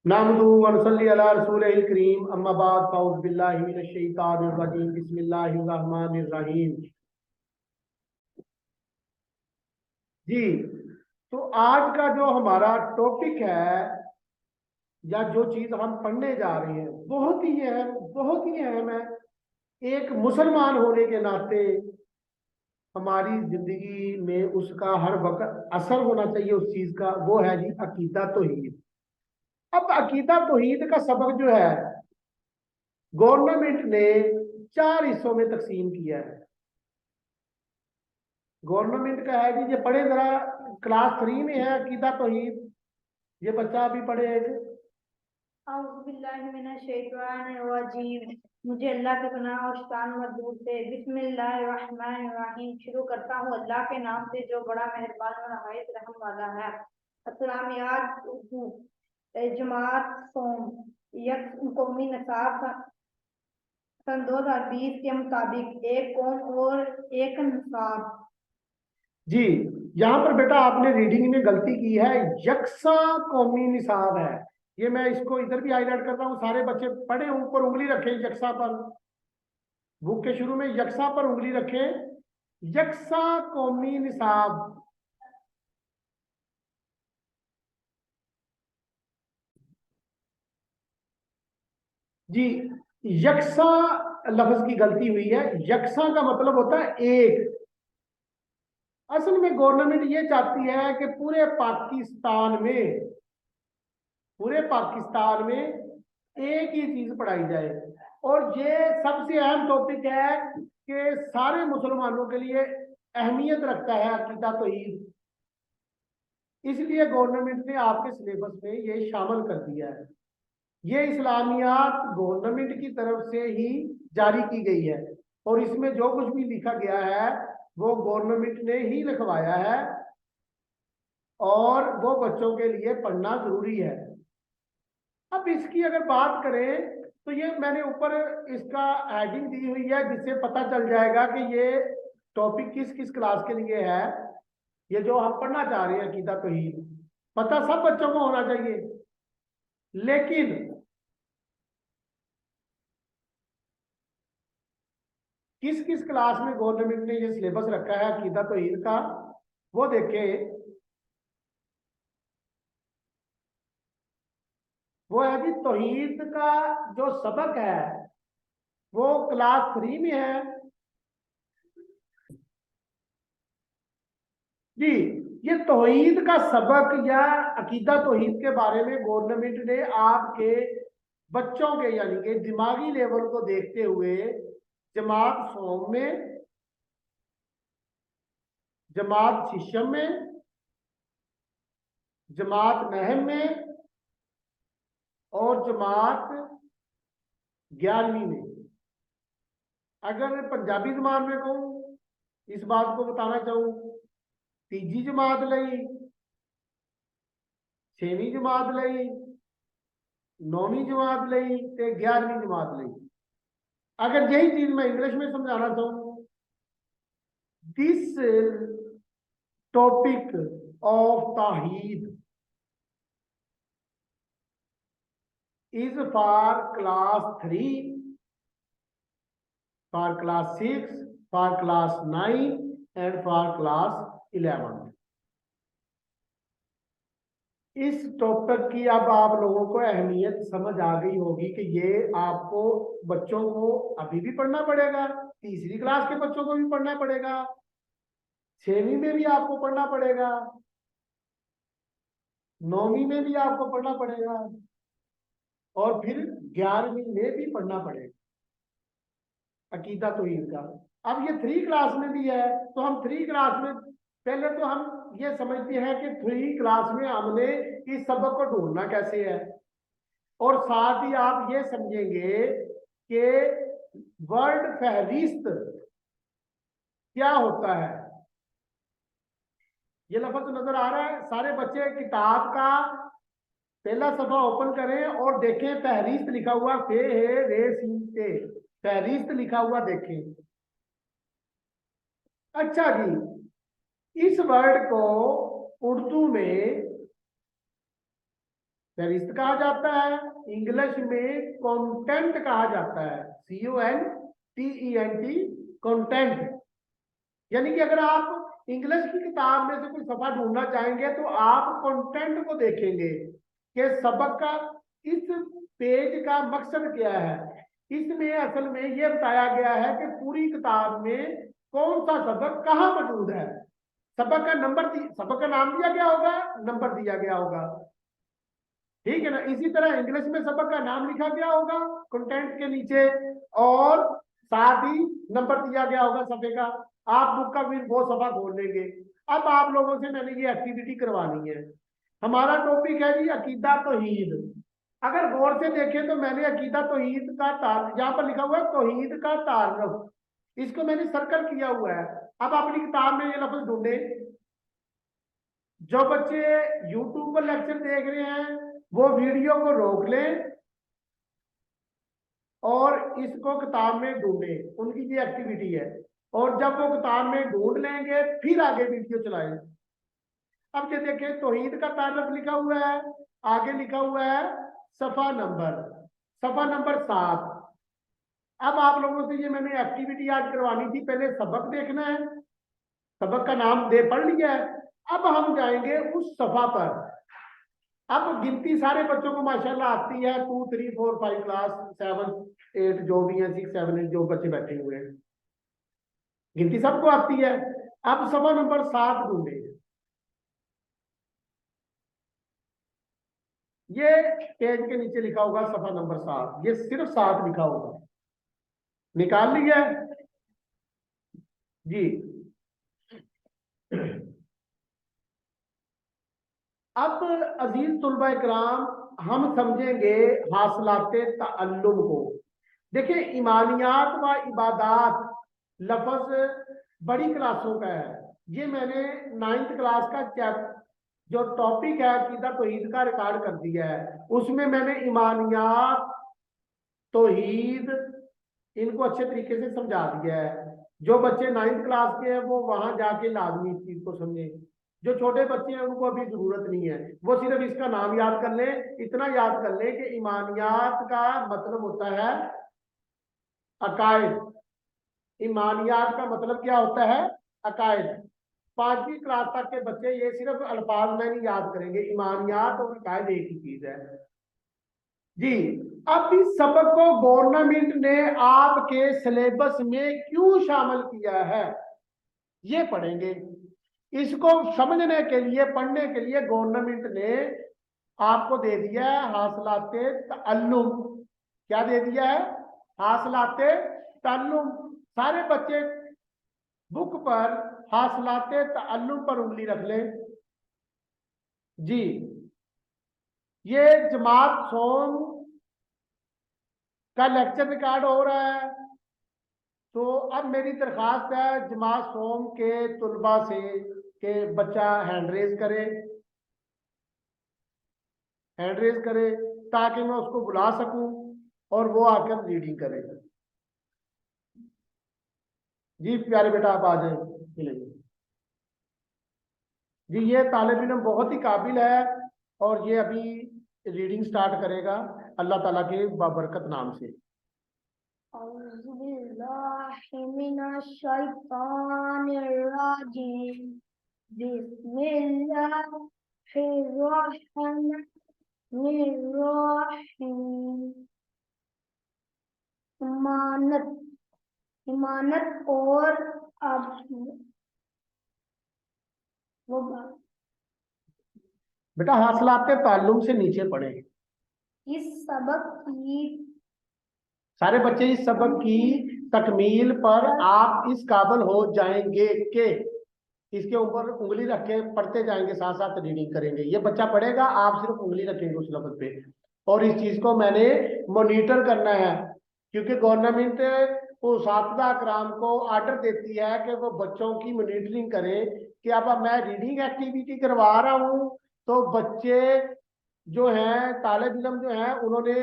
नामदू वनसल्ली अला रसूलिल करीम अम्मा बाद फाउज़ बिल्लाहि मिनश शैतानिर रजीम बिस्मिल्लाहिर रहमानिर रहीम। जी, तो आज का जो हमारा टॉपिक है या जो चीज हम पढ़ने जा रहे हैं बहुत ही अहम है। एक मुसलमान होने के नाते हमारी जिंदगी में उसका हर वक्त असर होना चाहिए उस चीज का, वो है जी अकीदा तौहीद। अब अकीदा तौहीद का सबक जो है गवर्नमेंट ने 4 हिस्सों में तकसीम किया है। गवर्नमेंट का है जी, ये पढ़े जरा, क्लास 3 में है अकीदा तौहीद। ये बच्चा अभी पढ़े है जी। औज़ुबिल्लाहिमिनश्शैतानिर्रजीम। मुझे अल्लाह के पनाह और शैतान मरदूद से। बिस्मिल्लाहिर्रहमानिर्रहीम। शुरू करता हूँ अल्लाह के नाम से जो बड़ा मेहरबान और नहायत रहम वाला है। अस्सलामियात हूँ जमात सोम यक कौमी नसाब सन 2020 के मुताबिक एक कौम और एक नसाब। जी, यहाँ पर बेटा आपने रीडिंग में गलती की है। यकसा कौमी निसाब है। ये मैं इसको इधर भी हाईलाइट करता हूँ, सारे बच्चे पढ़े, ऊपर उंगली रखें यकसा पर। बुक के शुरू में यकसा पर उंगली रखें। यकसा कौमी निसाब। जी, यकसा लफ्ज की गलती हुई है। यकसा का मतलब होता है एक। असल में गवर्नमेंट ये चाहती है कि पूरे पाकिस्तान में एक ही चीज पढ़ाई जाए। और ये सबसे अहम टॉपिक है कि सारे मुसलमानों के लिए अहमियत रखता है अकीदा तौहीद। इसलिए गवर्नमेंट ने आपके सिलेबस में ये शामिल कर दिया है। ये इस्लामियात गवर्नमेंट की तरफ से ही जारी की गई है और इसमें जो कुछ भी लिखा गया है वो गवर्नमेंट ने ही लिखवाया है और वो बच्चों के लिए पढ़ना जरूरी है। अब इसकी अगर बात करें तो ये मैंने ऊपर इसका हेडिंग दी हुई है, जिससे पता चल जाएगा कि ये टॉपिक किस किस क्लास के लिए है। ये जो हम पढ़ना चाह रहे हैं अकीदा तौहीद, पता सब बच्चों को होना चाहिए। लेकिन किस किस क्लास में गवर्नमेंट ने ये सिलेबस रखा है अकीदा तौहीद का, वो देखें। वो है जी तौहीद का जो सबक है वो क्लास 3 में है। जी, ये तौहीद का सबक या अकीदा तौहीद के बारे में गवर्नमेंट ने आपके बच्चों के यानी कि दिमागी लेवल को देखते हुए जमात सोम में, जमात शीशम में, जमात नहम में और जमात 11वीं में, अगर पंजाबी जमात में कहूँ, इस बात को बताना चाहूँ, तीजी जमात लई, 6वीं जमात लई, 9वीं जमात लई ते 11वीं जमात लई। अगर यही चीज मैं इंग्लिश में समझाना चाहूँ, दिस टॉपिक ऑफ तौहीद is for class 3, for class 6, for class 9 and for class 11। इस टॉपिक की अब आप लोगों को अहमियत समझ आ गई होगी कि ये आपको बच्चों को अभी भी पढ़ना पड़ेगा, तीसरी क्लास के बच्चों को भी पढ़ना पड़ेगा, 6वीं में भी आपको पढ़ना पड़ेगा, 9वीं में भी आपको पढ़ना पड़ेगा और फिर 11वीं में भी पढ़ना पड़ेगा अकीदा तौहीद का। अब ये 3 क्लास में भी है, तो हम 3 क्लास में पहले तो हम ये समझते हैं कि 3 क्लास में हमने इस सबक को ढूंढना कैसे है। और साथ ही आप ये समझेंगे कि वर्ड फहरिस्त क्या होता है। ये लफ्ज नजर आ रहा है? सारे बच्चे किताब का पहला सफा ओपन करें और देखें, फहरिस्त लिखा हुआ, फे है रे सी ते, फहरिस्त लिखा हुआ देखें। अच्छा जी, इस वर्ड को उर्दू में फहरिस्त कहा जाता है, इंग्लिश में कंटेंट कहा जाता है, CONTENT, कंटेंट। यानी कि अगर आप इंग्लिश की किताब में से कोई सफा ढूंढना चाहेंगे तो आप कंटेंट को देखेंगे कि सबक का इस पेज का मकसद क्या है। इसमें असल में यह बताया गया है कि पूरी किताब में कौन सा सबक कहाँ मौजूद है। सबक का सबक का नाम दिया गया होगा, नंबर दिया गया होगा, ठीक है ना। इसी तरह इंग्लिश में सबक का नाम लिखा गया होगा कंटेंट के नीचे, और साथ ही नंबर दिया गया होगा सफे का। आप बुक का फिर वो सफा खोल लेंगे। अब आप लोगों से मैंने ये एक्टिविटी करवानी है। हमारा टॉपिक है जी अकीदा तौहीद। अगर गौर से देखें तो मैंने अकीदा तौहीद का यहाँ पर लिखा हुआ है तौहीद का तारुफ, इसको मैंने सर्कल किया हुआ है। अब अपनी किताब में ये लफ्ज ढूंढे। जो बच्चे यूट्यूब पर लेक्चर देख रहे हैं वो वीडियो को रोक लें और इसको किताब में ढूंढें, उनकी ये एक्टिविटी है। और जब वो किताब में ढूंढ लेंगे फिर आगे वीडियो चलाएं। अब ये देखें तौहीद का तारुफ लिखा हुआ है, आगे लिखा हुआ है सफा नंबर 7। अब आप लोगों से ये मैंने एक्टिविटी आज करवानी थी। पहले सबक देखना है, सबक का नाम दे पढ़ लिया है। अब हम जाएंगे उस सफा पर। अब गिनती सारे बच्चों को माशाल्लाह आती है, 2 3 4 5 क्लास 7 8 जो भी है 6 7 8 जो बच्चे बैठे हुए हैं, गिनती सबको आती है। अब सफा नंबर 7 ढूंढे। ये पेज के नीचे लिखा होगा सफा नंबर 7, ये सिर्फ 7 लिखा होगा। निकाल लिया जी। अब अजीज तुलबा इकराम, हम समझेंगे हासिलाते तअल्लुम को। देखिए ईमानियात व इबादात लफ्ज बड़ी क्लासों का है। ये मैंने 9th क्लास का जो टॉपिक है अकीदा तौहीद का रिकॉर्ड कर दिया है। उसमें मैंने ईमानियात तौहीद इनको अच्छे तरीके से समझा दिया है। जो बच्चे 9th क्लास के हैं वो वहां जाके लाजमी इस चीज को समझे। जो छोटे बच्चे हैं उनको अभी जरूरत नहीं है, वो सिर्फ इसका नाम याद कर ले। इतना याद कर ले कि ईमानियात का मतलब होता है अकायद। ईमानियात का मतलब क्या होता है? अकायद। 5वीं क्लास तक के बच्चे ये सिर्फ अल्फाज में नहीं याद करेंगे, ईमानियात और अकायद एक ही चीज है जी। अब इस सबक को गवर्नमेंट ने आपके सिलेबस में क्यों शामिल किया है ये पढ़ेंगे। इसको समझने के लिए, पढ़ने के लिए गवर्नमेंट ने आपको दे दिया है हासिलाते तअल्लुम। क्या दे दिया है? हासिलाते तअल्लुम। सारे बच्चे बुक पर हासिलाते तअल्लुम पर उंगली रख लें जी। ये जमात सोम का लेक्चर रिकॉर्ड हो रहा है। तो अब मेरी दरख्वास्त है जमात सोम के तुलबा से कि बच्चा हैंड रेज करे ताकि मैं उसको बुला सकूं और वो आकर रीडिंग करे। जी प्यारे बेटा आप आ जाए मिलेंगे जी। ये तालिब इल्म बहुत ही काबिल है और ये अभी रीडिंग स्टार्ट करेगा अल्लाह ताला के बाबरकत नाम से। इमानत और अब वो बेटा हासिलाते ताल्लुम से नीचे पढ़े। इस सबक की सारे बच्चे इस सबक की तकमील पर आप इस काबिल हो जाएंगे कि इसके ऊपर उंगली रख के पढ़ते जाएंगे, साथ साथ रीडिंग करेंगे। ये बच्चा पढ़ेगा, आप सिर्फ उंगली रखेंगे उस लफ्ज पे। और इस चीज को मैंने मॉनिटर करना है क्योंकि गवर्नमेंट उस्ताद कराम को आर्डर देती है कि वो बच्चों की मॉनिटरिंग करें कि अब मैं रीडिंग एक्टिविटी करवा रहा हूँ तो बच्चे जो हैं तालिब इल्म जो हैं उन्होंने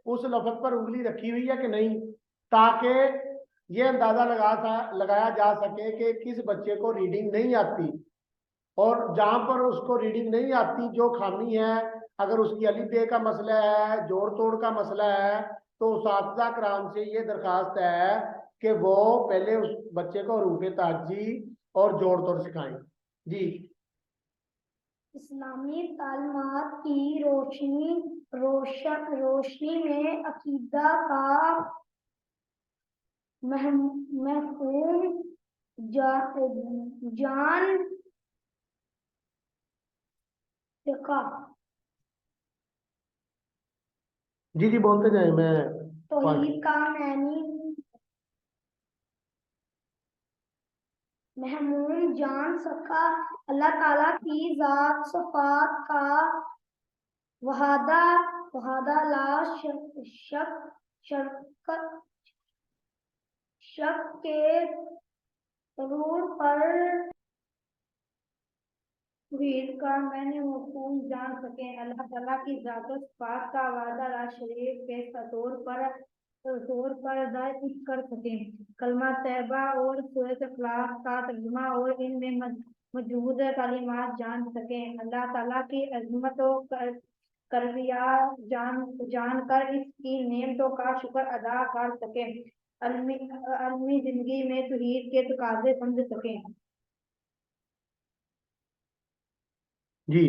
उस लफ्ज पर उंगली रखी हुई है कि नहीं, ताकि ये अंदाजा लगाया जा सके कि किस बच्चे को रीडिंग नहीं आती। और जहां पर उसको रीडिंग नहीं आती, जो खामी है, अगर उसकी अली बे का मसला है, जोड़ तोड़ का मसला है, तो उस्ताद कराम से ये दरखास्त है कि वो पहले उस बच्चे को रूपे ताजी और जोड़ तोड़ सिखाएं। जी। इस्लामी तालीमात की रोशनी में अकीदा का महफूम जान सका। जी जी बोलते जाए, मैं तौहीद का मैनी महमूम जान सका। अल्लाह ताला की जात सिफात का वहादा ला शक के तरूर पर तौहीद का मैंने मफहूम जान सके। अल्लाह ताला की जात और सिफात का वादा ला शरीक के तौर पर अदा कर सके। कलमा तैयबा और सूरत इखलास का तर्जुमा और इनमें मौजूद तालीमात जान सके। अल्लाह ताला की अज़मत और करबिया जानकर इसकी नेमतों का शुक्र अदा कर सके। अलमी जिंदगी में तौहीद के तकाज़े समझ सके। जी।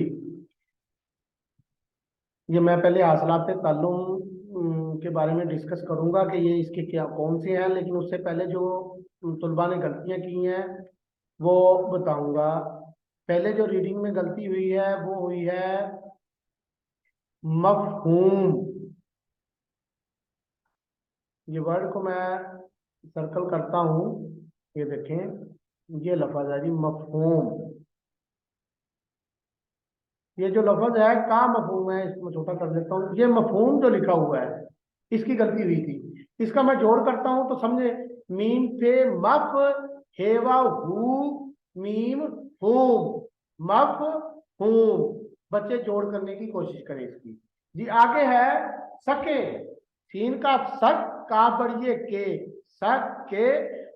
ये मैं पहले हासिलात ताल्लुम के बारे में डिस्कस करूंगा कि ये इसके क्या कौन से हैं, लेकिन उससे पहले जो तलबा ने गलतियां की हैं वो बताऊंगा। पहले जो रीडिंग में गलती हुई है वो हुई है मफहूम। ये वर्ड को मैं सर्कल करता हूँ, ये देखें, ये लफ्ज है जी मफहूम। ये जो लफ्ज है का मफहूम है, इसको मैं छोटा कर देता हूँ। ये मफहूम जो लिखा हुआ है इसकी गलती हुई थी। इसका मैं जोड़ करता हूं तो समझे, मीम थे मफ हेवा who meme whom muff whom. बच्चे जोड़ करने की कोशिश करें इसकी। जी आगे है सके, सीन का सक का बढ़िए के, सक के,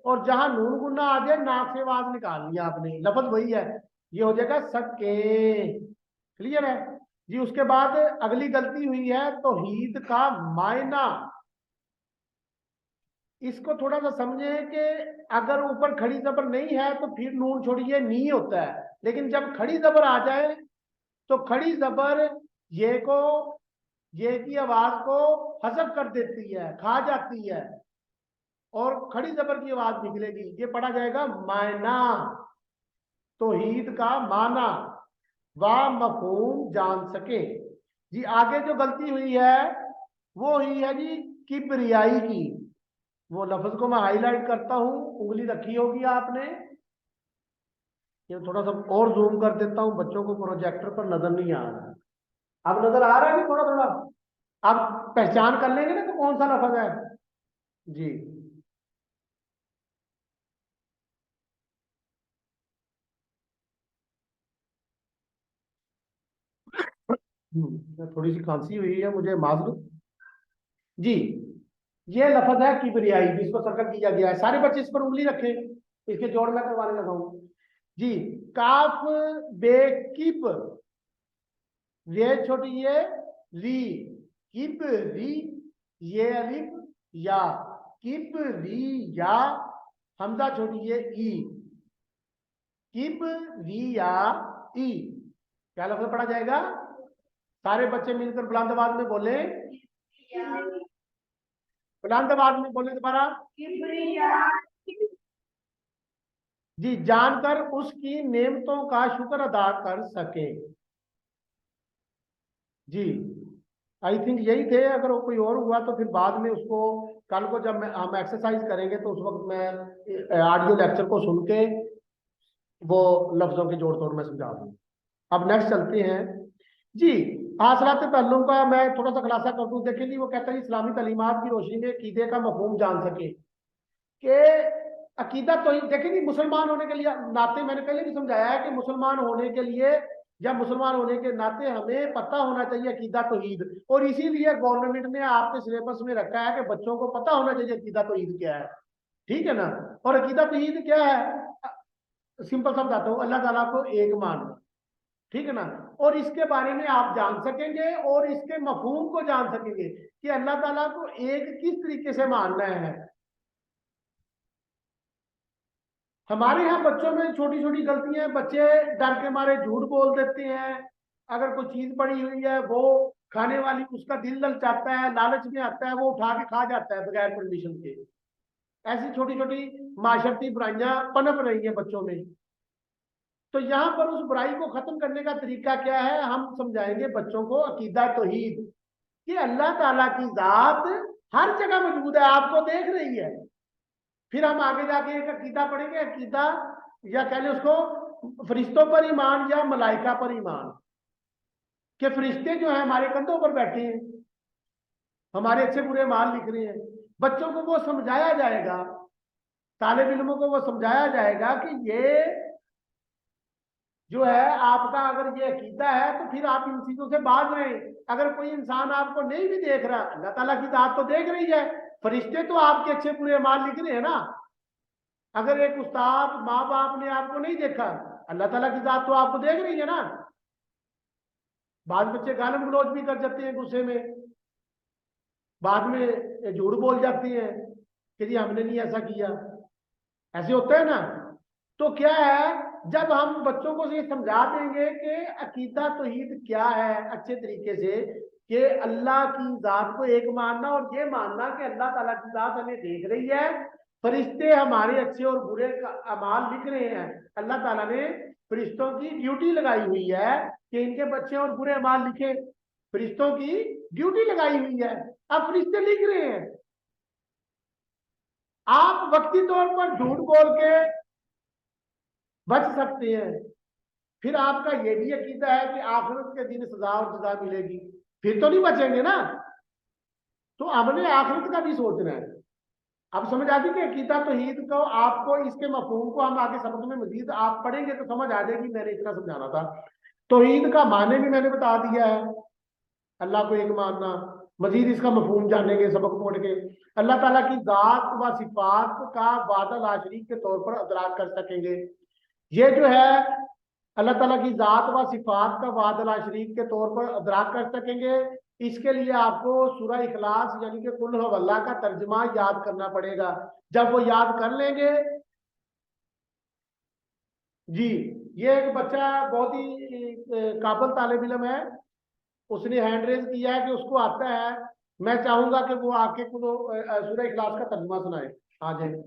और जहां नून गुना आ जाए नाक से आवाज निकाल लिया आपने, लफ्ज वही है, ये हो जाएगा सके। क्लियर है जी। उसके बाद अगली गलती हुई है तौहीद का मायना। इसको थोड़ा सा समझे कि अगर ऊपर खड़ी जबर नहीं है तो फिर नून छोड़िए नी होता है, लेकिन जब खड़ी जबर आ जाए तो खड़ी जबर ये को, ये की आवाज को हजफ कर देती है, खा जाती है, और खड़ी जबर की आवाज निकलेगी। ये पढ़ा जाएगा मायना, तौहीद का माना, वाह मफहूम जान सके। जी आगे जो गलती हुई है वो हुई है जी किबरियाई की। वो लफ्ज को मैं हाईलाइट करता हूं, उंगली रखी होगी आपने। ये थोड़ा सा और जूम कर देता हूं, बच्चों को प्रोजेक्टर पर नजर नहीं आ रहा। अब नजर आ रहा है कि थोड़ा थोड़ा अब पहचान कर लेंगे ना तो कौन सा लफ्ज है। जी। थोड़ी सी खांसी हुई है, मुझे माजूर। जी। ये लफ्ज है किबरियाई जिसको सर्कल किया गया है। सारे बच्चे इस पर उंगली रखें, इसके जोड़ में करवाने लगा हूं। जी। काफ बेकिब, ये छोटी ये री, किब री, ये अलिफ या, किब री या, हमजा छोटी ये ई, किब री या ई। क्या लफ्ज पढ़ा जाएगा? सारे बच्चे मिलकर बुलंद आवाज में बोले, बुलंद आवाज में बोले दोबारा। जी जानकर उसकी नेमतों का शुक्र अदा कर सके। जी आई थिंक यही थे। अगर वो कोई और हुआ तो फिर बाद में उसको कल को जब हम एक्सरसाइज करेंगे तो उस वक्त मैं ऑडियो लेक्चर को सुन के वो लफ्जों के जोड़ तोड़ में समझा दूँ। अब नेक्स्ट चलते हैं जी। हासिलात पहलुओं का मैं थोड़ा सा खुलासा कर दूं। देखिए जी, वो कहता है इस्लामी तालीमात की रोशनी में अकीदे का मफहूम जान सके कि अकीदा तो देखिए जी, मुसलमान होने के लिए नाते मैंने पहले भी समझाया है कि मुसलमान होने के लिए या मुसलमान होने के नाते हमें पता होना चाहिए अकीदा तौहीद। और इसीलिए गवर्नमेंट ने आपके सिलेबस में रखा है कि बच्चों को पता होना चाहिए अकीदा तौहीद क्या है। ठीक है ना। और अकीदा तौहीद क्या है? सिंपल सा बताता हूँ, अल्लाह ताला को एक मानना, ठीक है ना, और इसके बारे में आप जान सकेंगे और इसके मफहूम को जान सकेंगे कि अल्लाह ताला को एक किस तरीके से मानना है। हमारे यहाँ बच्चों में छोटी छोटी गलतियां हैं, बच्चे डर के मारे झूठ बोल देते हैं। अगर कोई चीज पड़ी हुई है वो खाने वाली, उसका दिल ललचाता है, लालच में आता है, वो उठा के खा जाता है बगैर परमिशन के। ऐसी छोटी छोटी माशरती बुराइयां पनप रही है बच्चों में। तो यहाँ पर उस बुराई को खत्म करने का तरीका क्या है, हम समझाएंगे बच्चों को अकीदा तौहीद, कि अल्लाह ताला की जात हर जगह मौजूद है, आपको देख रही है। फिर हम आगे जाके एक अकीदा पढ़ेंगे, अकीदा या कह लें उसको फरिश्तों पर ईमान या मलाइका पर ईमान, कि फरिश्ते जो है हमारे कंधों पर बैठे हैं, हमारे अच्छे बुरे माल लिख रहे हैं। बच्चों को वो समझाया जाएगा, तालिब इल्मों को वो समझाया जाएगा कि ये जो है आपका अगर ये अकीदा है तो फिर आप इन चीजों से बाज रहे हैं। अगर कोई इंसान आपको नहीं भी देख रहा, अल्लाह ताला की जात तो देख रही है, फरिश्ते तो आपके अच्छे बुरे माल लिख रहे हैं ना। अगर एक उस्ताद माँ बाप ने आपको नहीं देखा, अल्लाह ताला की जात तो आपको देख रही है ना। बाद बच्चे गालम गलौज भी कर जाते हैं गुस्से में, बाद में झूठ बोल जाते हैं कि जी हमने नहीं ऐसा किया, ऐसे होता है ना। तो क्या है, जब हम बच्चों को ये समझा देंगे कि अकीदा तौहीद क्या है अच्छे तरीके से, कि अल्लाह की जात को एक मानना और ये मानना कि अल्लाह ताला की जात हमें देख रही है, फरिश्ते हमारे अच्छे और बुरे का अमाल लिख रहे हैं। अल्लाह ताला ने फरिश्तों की ड्यूटी लगाई हुई है कि इनके बच्चे और बुरे अमाल लिखे, फरिश्तों की ड्यूटी लगाई हुई है। अब फरिश्ते लिख रहे हैं, आप वक्ती तौर पर झूठ बोल के बच सकते हैं। फिर आपका ये भी अकीदा है कि आखिरत के दिन सजा और सजा मिलेगी, फिर तो नहीं बचेंगे ना। तो हमने आखिरत का भी सोचना है। अब समझ आ गई कि अकीदा तौहीद को, आपको इसके मफहूम को हम आगे सबक में मजीद आप पढ़ेंगे तो समझ आ जाएगी, मैंने इतना समझाना था। तौहीद का माने भी मैंने बता दिया है, अल्लाह को एक मानना। मजीद इसका मफहूम जानेंगे सबक पढ़ के। अल्लाह ताला की जात व सिफात का वादा ला शरीक के तौर पर अदराक कर सकेंगे। ये जो है अल्लाह ताला की जात व सिफात का वादा शरीक के तौर पर अदराक कर सकेंगे। इसके लिए आपको सूरह इखलास यानी कि कुल हुवल्लाह का तर्जुमा याद करना पड़ेगा। जब वो याद कर लेंगे जी, ये एक बच्चा बहुत ही काबिल तालिब इल्म है, उसने हैंड रेज किया है कि उसको आता है। मैं चाहूंगा कि वो आके को सूरह इखलास का तर्जुमा सुनाए। आ जाए।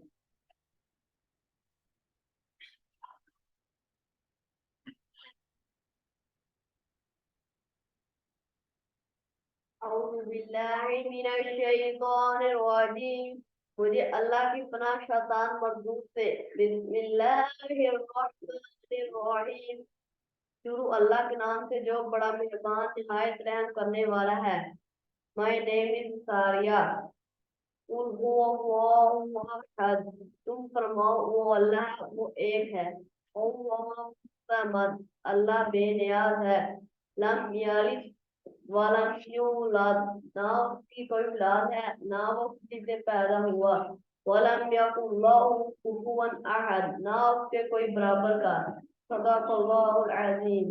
औज़ुबिल्लाहिमिनश्शैतानिर्रजीम। मुझे अल्लाह की पनाह शैतान मरदूद से। बिस्मिल्लाहिर्रहमानिर्रहीम। शुरू अल्लाह के नाम से जो बड़ा मेहरबान निहायत रहम करने वाला है। माय नेम इज सारिया। कुल हुवल्लाहु अहद। तुम फरमाओ वो अल्लाह वो एक है। अल्लाहु समद। अल्लाह बेनियाज है। लम यलिद वलम यूलद। ना उसकी कोई औलाद है ना वो किसी से पैदा हुआ। वलम यकुल लहू कुफुवन अहद। ना उसके कोई बराबर का। सदाकल्लाहुल अज़ीम।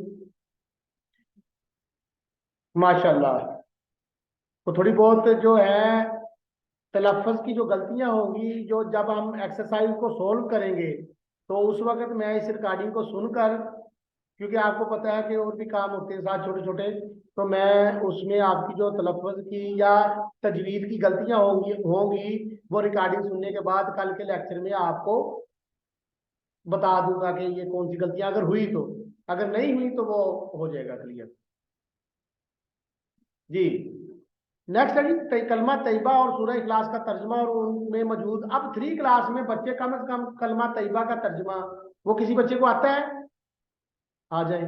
माशाल्लाह। तो थोड़ी बहुत जो है तलफ़्फ़ुज़ की जो गलतियां होंगी, जो जब हम एक्सरसाइज को सोल्व करेंगे तो उस वक्त मैं इस रिकॉर्डिंग को सुनकर, क्योंकि आपको पता है कि और भी काम होते हैं साथ छोटे छोटे, तो मैं उसमें आपकी जो तलफ़्फ़ुज़ की या तजवीद की गलतियां होंगी होंगी वो रिकॉर्डिंग सुनने के बाद कल के लेक्चर में आपको बता दूंगा कि ये कौन सी गलतियां अगर हुई तो, अगर नहीं हुई तो वो हो जाएगा क्लियर। जी, नेक्स्ट है जी कलमा तैयबा और सूरह इखलास का तर्जुमा और उनमें मौजूद। अब 3 क्लास में बच्चे कम से कम कलमा तैयबा का तर्जुमा, वो किसी बच्चे को आता है? आ जाए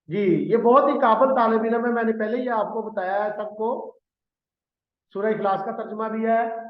जी। ये बहुत ही काबिल तालिब इल्म है, मैंने पहले ही आपको बताया है सबको। सूरह इखलास का तर्जुमा भी है।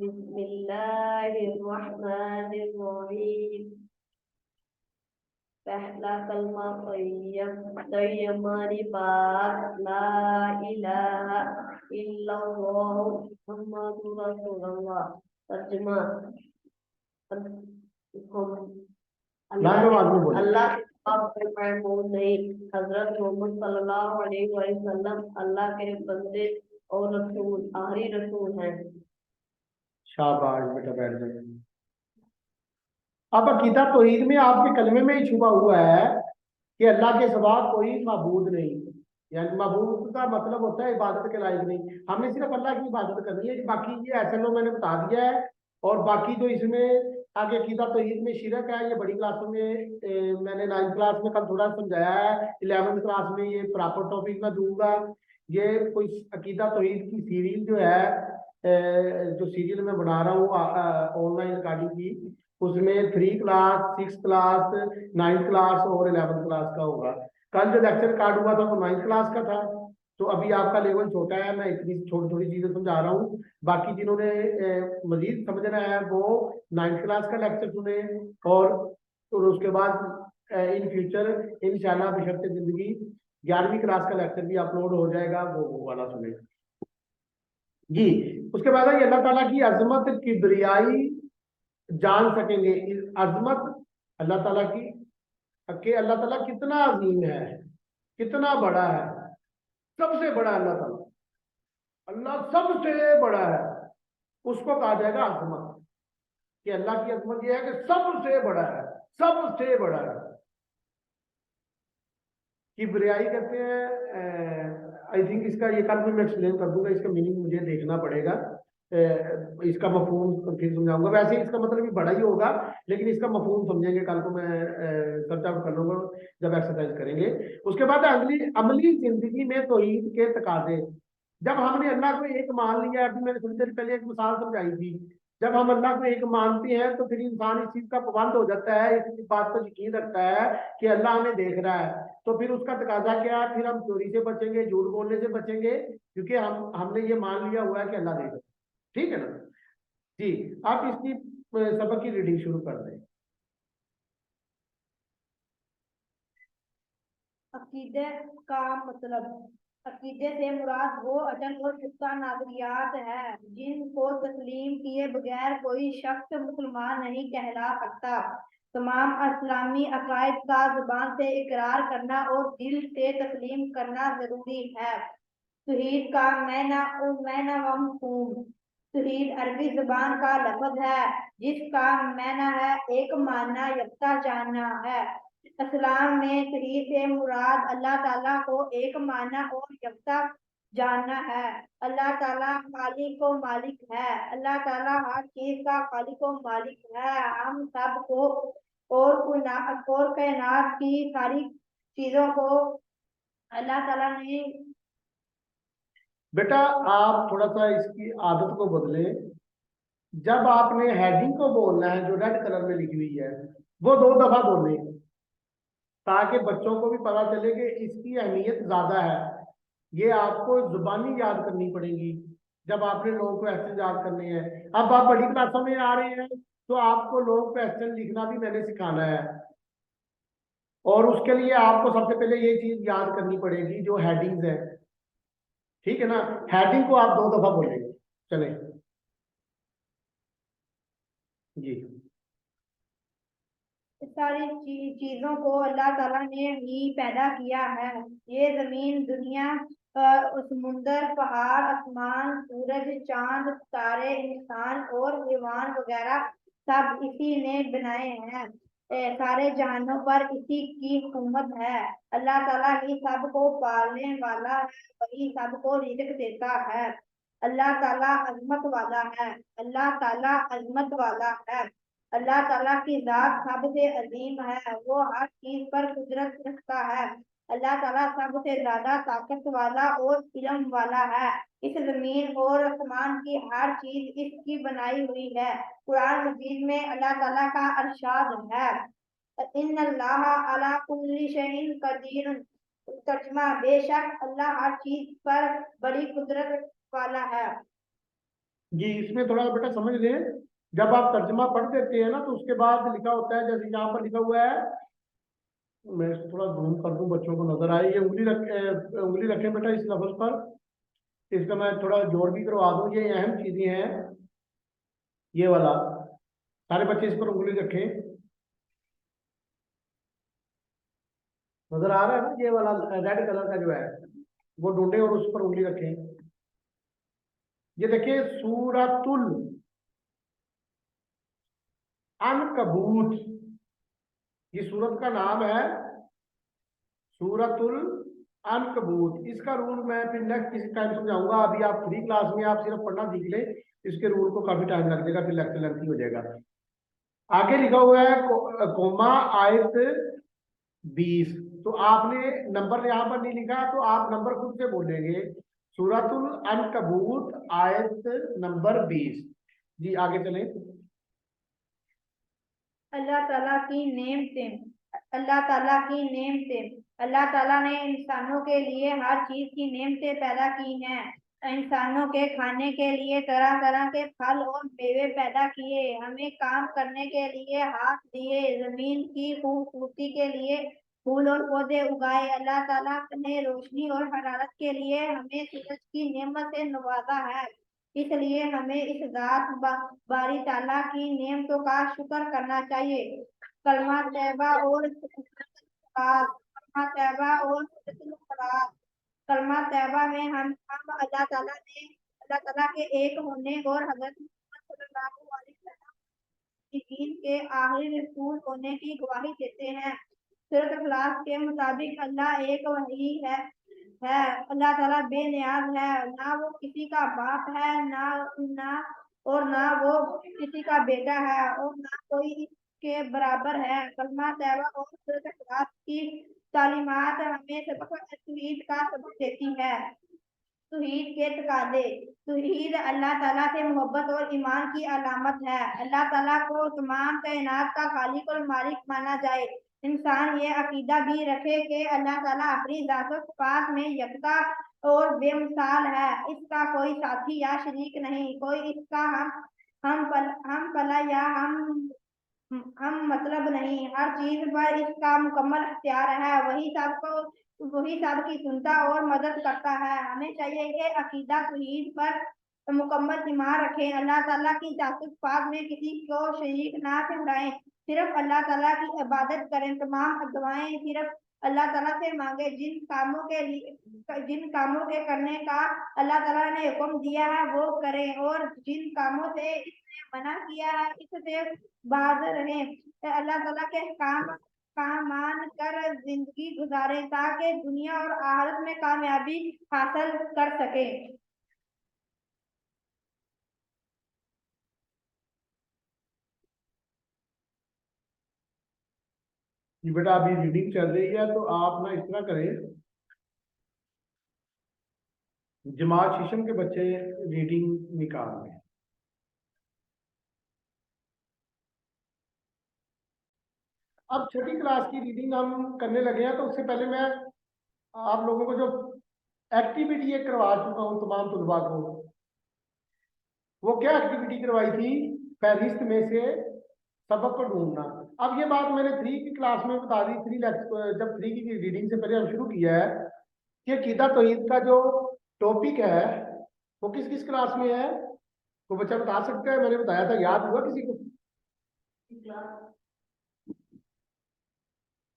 बिस्मिल्लाहिर्रहमानिर्रहीम। पहला कलमा तैयब मानी बात ला इलाहा इल्लल्लाह मुहम्मदुर रसूलुल्लाह। तर्जुमा, लाजवाब में बोले। अल्लाह के सिवा कोई महबूद नहीं, हजरत मोहम्मद सल्लल्लाहु अलैहि वसल्लम अल्लाह के बंदे और रसूल, आखिरी रसूल हैं। शाबाश बेटा, बैठ जाए। अब अकीदा तौहीद में आपके कलमे में ही छुपा हुआ है कि अल्लाह के सिवा कोई माबूद नहीं। यानी माबूद का मतलब होता है इबादत के लायक नहीं। हमने सिर्फ अल्लाह की इबादत करनी है, बाकी ये SLO मैंने बता दिया है। और बाकी जो इसमें आगे अकीदा तौहीद में शिरक है, ये बड़ी क्लासों में मैंने 9th क्लास में कल थोड़ा समझाया है। 11th क्लास में ये प्रॉपर टॉपिक मैं दूंगा। ये कोई अकीदा तौहीद की सीरीज जो है, जो सीरीज मैं बना रहा हूँ ऑनलाइन रिकॉर्डिंग की, उसमें 3 क्लास, 6 क्लास, 9th क्लास और 11th क्लास का होगा। कल जो लेक्चर रिकॉर्ड हुआ था वो 9th क्लास का था। तो अभी आपका लेवल छोटा है, मैं इतनी छोटी छोटी चीजें समझा रहा हूँ। बाकी जिन्होंने मजीद समझना है वो 9th क्लास का लेक्चर सुने। और उसके बाद इन फ्यूचर इंशाल्लाह बशर्ते जिंदगी 11वीं क्लास का लेक्चर भी अपलोड हो जाएगा, वो वाला सुने जी। उसके बाद है अल्लाह ताला की अजमत किब्रियाई जान सकेंगे। इस अजमत अल्लाह ताला की, कि अल्लाह ताला कितना अजीम है, कितना बड़ा है। सबसे बड़ा अल्लाह ताला, अल्लाह सबसे बड़ा है, उसको कहा जाएगा अजमत। कि अल्लाह की अजमत यह है कि सबसे बड़ा है, सबसे बड़ा है। किब्रियाई कहते हैं, आई थिंक इसका ये कल भी मैं एक्सप्लेन कर दूंगा, इसका मीनिंग मुझे देखना पड़ेगा। इसका मफहूम फिर समझाऊंगा। वैसे इसका मतलब भी बड़ा ही होगा, लेकिन इसका मफहूम समझेंगे कल को, मैं सर्च आउट कर लूंगा जब एक्सरसाइज करेंगे। उसके बाद अगली अमली जिंदगी में तौहीद के तकाजे। जब हमने अल्लाह को एक मान लिया, अभी मैंने थोड़ी देर पहले एक मिसाल समझाई थी। जब हम अल्लाह को एक मानते हैं तो फिर इंसान इस चीज का पाबंद हो जाता है, इस बात पर यकीन रखता है कि अल्लाह हमें देख रहा है। तो फिर उसका तकाजा क्या है, फिर हम चोरी से बचेंगे, झूठ बोलने से बचेंगे, क्योंकि हमने ये मान लिया हुआ है कि अल्लाह देख रहा है। ठीक है ना जी। आप इसकी सबक की रीडिंग शुरू कर दें। अकीदे का मतलब, अकीदे से मुराद वो अटल और पुख्ता नजरियात है जिनको तस्लीम किए बगैर कोई शख्स मुसलमान नहीं कहला सकता। तमाम इस्लामी अकायद का जुबान से इकरार करना और दिल से तस्लीम करना जरूरी है। तौहीद का मैना और मैना व मफ़हूम। तौहीद अरबी जुबान का लफ्ज है जिसका मैना है एक मानना, यकता जानना है। इस्लाम में तौहीद से मुराद अल्लाह ताला को एक मानना और यकता जानना है। अल्लाह ताला खालिक व मालिक है। अल्लाह ताला हर चीज का खालिक व मालिक है। हम सब को और कायनात की सारी चीजों को अल्लाह ताला ने। बेटा आप थोड़ा सा इसकी आदत को बदलें। जब आपने हेडिंग को बोलना है जो रेड कलर में लिखी हुई है, वो 2 दफा बोले, ताकि बच्चों को भी पता चले कि इसकी अहमियत ज्यादा है। ये आपको जुबानी याद करनी पड़ेगी जब आपने लोग क्वेश्चन याद करने हैं। अब आप बड़ी क्लासों में आ रहे हैं तो आपको लोग क्वेश्चन लिखना भी मैंने सिखाना है, और उसके लिए आपको सबसे पहले ये चीज याद करनी पड़ेगी जो हेडिंग्स है। ठीक है ना, हेडिंग को आप 2 दफा बोलेंगे। चले जी। इस सारी चीजों को अल्लाह ताला ने ही पैदा किया है। ये जमीन, दुनिया, समुंदर, पहाड़, आसमान, सूरज, चांद, तारे, इंसान और हैवान वगैरह सब इसी ने बनाए हैं। सारे जहानों पर इसी की हुकूमत है। अल्लाह ताला ही सबको पालने वाला है, वही सबको रिज़्क देता है। अल्लाह ताला अजमत वाला है। अल्लाह ताला अजमत वाला है। अल्लाह ताला की जात सबसे अजीम है, वो हर चीज पर कुदरत रखता है। अल्लाह ताला सबसे ज्यादा ताकत वाला और इल्म वाला है। इस जमीन और आसमान की हर चीज इसकी बनाई हुई है। कुरान मजीद में अल्लाह ताला का अरशाद है, इन्नल्लाह अला कुल्ली शैइन कदीर। तर्जुमा, बेशक अल्लाह हर चीज पर बड़ी कुदरत वाला है। जी इसमें थोड़ा बेटा समझ लें, जब आप तर्जमा पढ़ देते हैं ना तो उसके बाद लिखा होता है, जैसे यहाँ पर लिखा हुआ है, मैं इसको थोड़ा जूम कर दूं बच्चों को नजर आए, ये उंगली रखें बेटा इस लफ्ज पर, इसका मैं थोड़ा जोर भी करवा दूं, ये अहम चीजें हैं, ये वाला, सारे बच्चे इस पर उंगली रखें, नजर आ रहा है ना, ये वाला रेड कलर का जो है वो ढूंढे और उस पर उंगली रखें। ये देखिए सूरतुल अनकबूत, ये सूरत का नाम है सूरतुल अनकबूत। इसका रूल मैं फिर नेक्स्ट किसी टाइम समझाऊंगा, अभी आप फ्री क्लास में आप सिर्फ पढ़ना सीख ले, इसके रूल को काफी टाइम लग जाएगा, फिर लेक्चर लेंथी हो जाएगा। आगे लिखा हुआ है कोमा आयत 20, तो आपने नंबर यहाँ पर नहीं लिखा तो आप नंबर खुद से बोलेंगे, सूरतुल अनकबूत आयत नंबर 20। जी आगे चलें। अल्लाह ताला की नेमतें, अल्लाह ताला की नेमतें, अल्लाह ताला ने इंसानों के लिए हर चीज की नेमतें पैदा की हैं। इंसानों के खाने के लिए तरह तरह के फल और मेवे पैदा किए, हमें काम करने के लिए हाथ दिए, जमीन की खूबसूरती के लिए फूल और पौधे उगाए। अल्लाह ताला ने रोशनी और हरारत के लिए हमें सूरज की नेमत से नवाजा है, इसलिए हमें इस बारी ताला की नेमतों का शुक्र करना चाहिए। कलमा तैबा और कलमा तैबा और कलमा तैबा में हम अल्लाह ताला के एक होने और हजरत मोहम्मद सल्लल्लाहु अलैहि वसल्लम दीन के आखिरी रसूल होने की गवाही देते हैं। सूरत इखलास के मुताबिक अल्लाह एक वही है। अल्लाह ताला बेनियाज है, ना वो किसी का बाप है, ना ना और ना वो किसी का बेटा है, और ना कोई इसके बराबर है। कलमा तैयबा और सूरत इखलास की तालीमात हमें सबक तौहीद का सबक देती है। तौहीद के तकाजे, तौहीद अल्लाह ताला से मोहब्बत और ईमान की अलामत है। अल्लाह ताला को तमाम कायनात का खालिक और मालिक माना जाए। इंसान ये अकीदा भी रखे कि अल्लाह ताला अपनी ज़ात और सिफ़ात में यकता और बेमिसाल है, इसका कोई साथी या शरीक नहीं, कोई इसका हम पला या हम मतलब नहीं, हर चीज पर इसका मुकम्मल अख्तियार है, वही सबकी सुनता और मदद करता है। हमें चाहिए कि अकीदा तौहीद पर मुकम्मल ईमान रखें, अल्लाह ताला की जात में किसी को शरीक ना ठहराएं, सिर्फ अल्लाह ताला की इबादत करें, तमाम दुआएं सिर्फ अल्लाह ताला से मांगे, जिन कामों के करने का अल्लाह ताला ने हुक्म दिया है वो करें, और जिन कामों से इसने मना किया है इससे बाज रहें। अल्लाह ताला के काम मान कर जिंदगी गुजारे ताकि दुनिया और आखिरत में कामयाबी हासिल कर सके। जी बेटा अभी रीडिंग चल रही है, तो आप ना इस तरह करें, जमात शीशम के बच्चे रीडिंग निकाल लें। अब छठी क्लास की रीडिंग हम करने लगे हैं, तो उससे पहले मैं आप लोगों को जो एक्टिविटी ये करवा चुका हूँ तमाम तलबा को, वो क्या एक्टिविटी करवाई थी, फहरिस्त में से सबक को ढूंढना। अब ये बात मैंने 3 की क्लास में बता दी, जब 3 की रीडिंग से पहले हम शुरू किया है कि अकीदा तौहीद का जो टॉपिक है वो किस किस क्लास में है, वो बच्चा बता सकता है, मैंने बताया था, याद हुआ किसी को?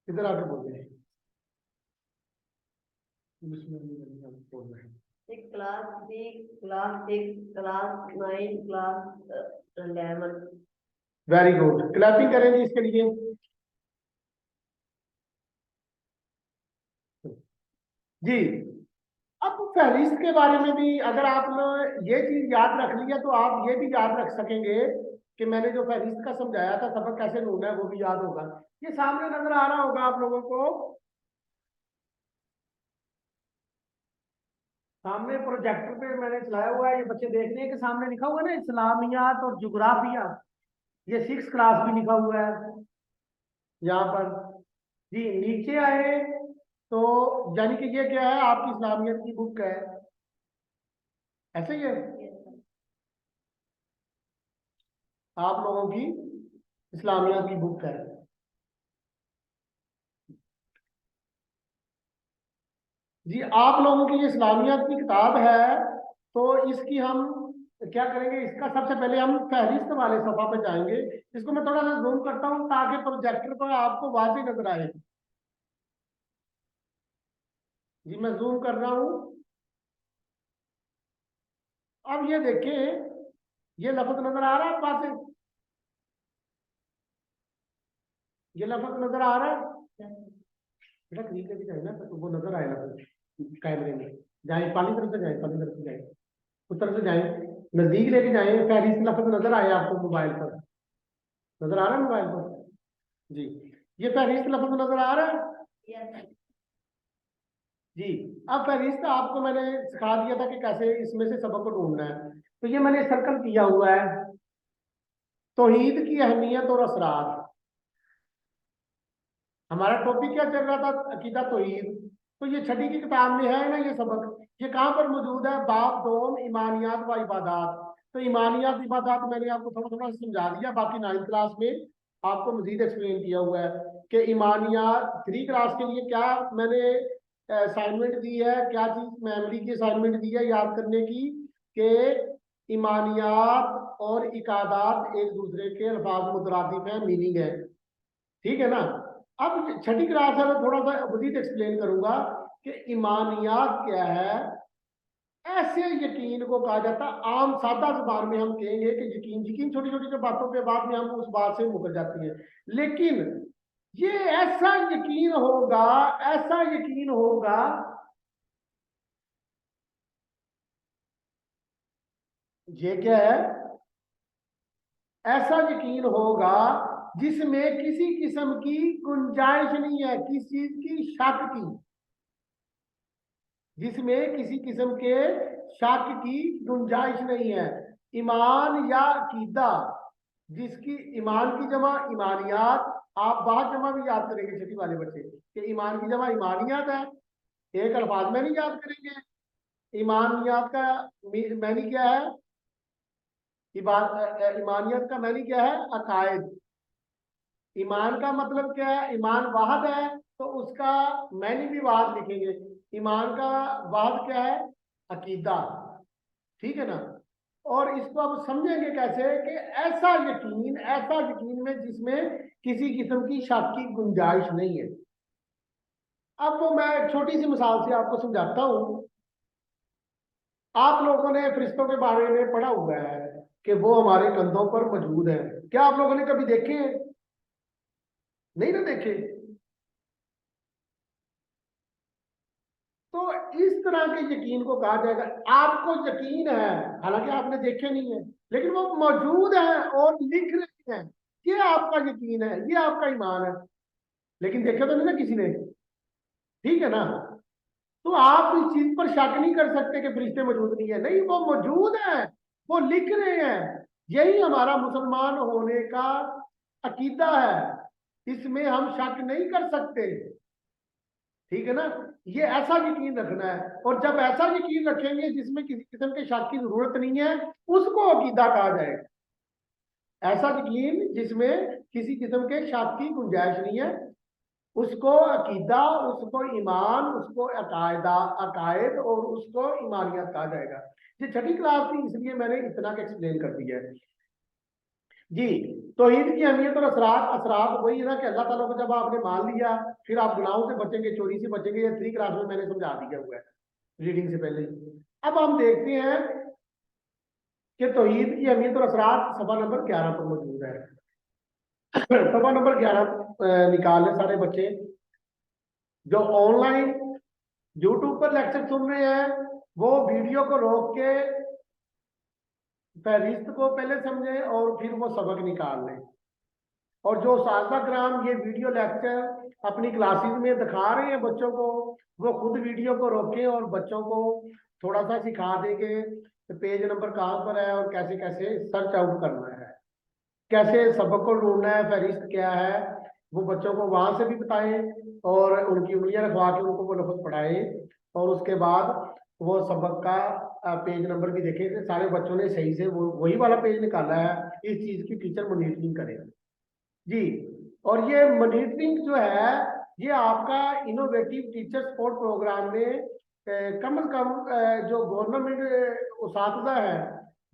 किधर आके बोल रहे हैं? बोल रहे हैं class 3, class 6, class 9, class 11। Very good, clapping करेंगे इसके लिए। जी अब फहरिस्त के बारे में भी अगर आपने ये चीज याद रख लिया तो आप ये भी याद रख सकेंगे कि मैंने जो फहरिस्त का समझाया था सबक कैसे ढूंढना है, वो भी याद होगा। ये सामने नजर आ रहा होगा आप लोगों को, सामने प्रोजेक्टर पे मैंने चलाया हुआ है, ये बच्चे देख रहे हैं कि सामने लिखा हुआ है ना इस्लामियात और जुग्राफिया, ये 6 क्लास भी लिखा हुआ है यहाँ पर। जी नीचे आए तो यानी कि ये क्या है, आपकी इस्लामियत की बुक है, ऐसे ही है। आप लोगों की इस्लामियात की बुक है। जी आप लोगों की ये इस्लामियात की किताब है, तो इसकी हम क्या करेंगे, इसका सबसे पहले हम फहरिस्त वाले सफा पे जाएंगे। इसको मैं थोड़ा सा जूम करता हूँ ताकि प्रोजेक्टर पर आपको वाज़ेह नजर आए। जी मैं जूम कर रहा हूँ। अब ये देखें, ये लफ्ज नजर आ रहा है पास, ये लफ्ज नजर आ रहा है बेटा, करीब लेके जाए ना तो वो नजर आए लफ्ज कैमरे में। जाए पाली तरफ से जाए, पाली तरफ से जाए, उस तरफ से जाए, नजदीक लेके जाए, फहरिस्त लफ्ज नजर आए आपको मोबाइल पर, नजर आ रहा है मोबाइल पर। जी ये फहरिस्त लफ्ज नजर आ रहा है जी। अब फहरिस्त आपको मैंने सिखा दिया था कि कैसे इसमें से सबक को ढूंढना है। तो ये मैंने सर्कल किया हुआ है, तौहीद की अहमियत और असरार। हमारा टॉपिक क्या चल रहा था, अकीदा तौहीद। तो ये छठी की किताब में है ना ये सबक, ये कहाँ पर मौजूद है, बाब दोम ईमानियात व इबादात। तो ईमानियात इबादात मैंने आपको थोड़ा थोड़ा समझा दिया, बाकी 9th क्लास में आपको मजीद एक्सप्लेन किया हुआ है कि ईमानियात 3 क्लास के लिए क्या मैंने असाइनमेंट दी है, क्या चीज मेमोरी की असाइनमेंट दी है याद करने की, कि ईमानियात और इकादात एक दूसरे के अल्फाज मुतरादिफ है, मीनिंग है, ठीक है ना। अब छठी क्लास है, मैं थोड़ा सा मजीद एक्सप्लेन करूंगा कि ईमानियात क्या है। ऐसे यकीन को कहा जाता है, आम सादा जुबान में हम कहेंगे कि यकीन, यकीन छोटी छोटी जो बातों पे बाद में हम उस बात से मुकर जाती है, लेकिन ये ऐसा यकीन होगा, ऐसा यकीन होगा, ये क्या है, ऐसा यकीन होगा जिसमें किसी किस्म की गुंजाइश नहीं है, किसी चीज की शक की, जिसमें किसी किस्म के शक की गुंजाइश नहीं है। ईमान या अकीदा, जिसकी ईमान की जमा ईमानियात, आप बात जमा भी याद करेंगे छठी वाले बच्चे कि ईमान की जमा ईमानियात है, एक अल्फाज में नहीं याद करेंगे। ईमानियात का मैनी क्या है, ईमानियत का मैनी क्या है, अकायद। ईमान का मतलब क्या है, ईमान वाहद है तो उसका मैनी भी वाहद लिखेंगे। ईमान का वाहद क्या है, अकीदा, ठीक है ना। और इसको अब समझेंगे कैसे कि ऐसा यकीन में जिसमें किसी किस्म की शक की गुंजाइश नहीं है। अब वो मैं एक छोटी सी मिसाल से आपको समझाता हूं। आप लोगों ने फरिश्तों के बारे में पढ़ा हुआ है कि वो हमारे कंधों पर मौजूद है, क्या आप लोगों ने कभी देखे हैं? नहीं ना देखे। तो इस तरह के यकीन को कहा जाएगा, आपको यकीन है, हालांकि आपने देखे नहीं है, लेकिन वो मौजूद है और लिख रहे हैं, ये आपका यकीन है, ये आपका ईमान है, लेकिन देखे तो नहीं ना किसी ने, ठीक है ना। तो आप इस चीज पर शक नहीं कर सकते कि फरिश्ते मौजूद नहीं है, नहीं वो मौजूद है, वो लिख रहे हैं। यही हमारा मुसलमान होने का अकीदा है, इसमें हम शक नहीं कर सकते, ठीक है ना। ये ऐसा यकीन रखना है, और जब ऐसा यकीन रखेंगे जिसमें किसी किस्म के शक की जरूरत नहीं है, उसको अकीदा कहा जाएगा। ऐसा यकीन जिसमें किसी किस्म के शक की गुंजाइश नहीं है, उसको अकीदा, उसको ईमान, उसको अकायदा, अकायद और उसको ईमानियत कहा जाएगा। ये छठी क्लास थी इसलिए मैंने इतना एक्सप्लेन कर दिया है जी। तौहीद की अहमियत और असरात, असरात वही है ना कि अल्लाह ताला को जब आपने मान लिया फिर आप गुनाहों से बचेंगे, चोरी से बचेंगे। ये 3 क्लास में मैंने समझा दिया हुआ है रीडिंग से पहले ही। अब हम देखते हैं कि तौहीद की अहमियत और असरात सफा नंबर 11 पर मौजूद है। सफा नंबर 11 निकाल लें सारे बच्चे जो ऑनलाइन यूट्यूब पर लेक्चर सुन रहे हैं, वो वीडियो को रोक के फहरिस्त को पहले समझें और फिर वो सबक निकाल लें। और जो सादा ग्राम ये वीडियो लेक्चर अपनी क्लासेस में दिखा रहे हैं बच्चों को, वो खुद वीडियो को रोकें और बच्चों को थोड़ा सा सिखा देंगे कि पेज नंबर कहाँ पर है और कैसे कैसे सर्च आउट करना है, कैसे सबक को ढूंढना है, फहरिस्त क्या है, वो बच्चों को वहां से भी बताएं और उनकी उंगलियां रखवा के उनको वो लफ्ज पढ़ाएं, और उसके बाद वो सबक का पेज नंबर भी देखे थे, सारे बच्चों ने सही से वो वही वाला पेज निकाला है। इस चीज की टीचर मॉनिटरिंग करे जी। और ये मॉनिटरिंग जो है ये आपका इनोवेटिव टीचर सपोर्ट प्रोग्राम में कम से कम जो गवर्नमेंट उसातिज़ा है,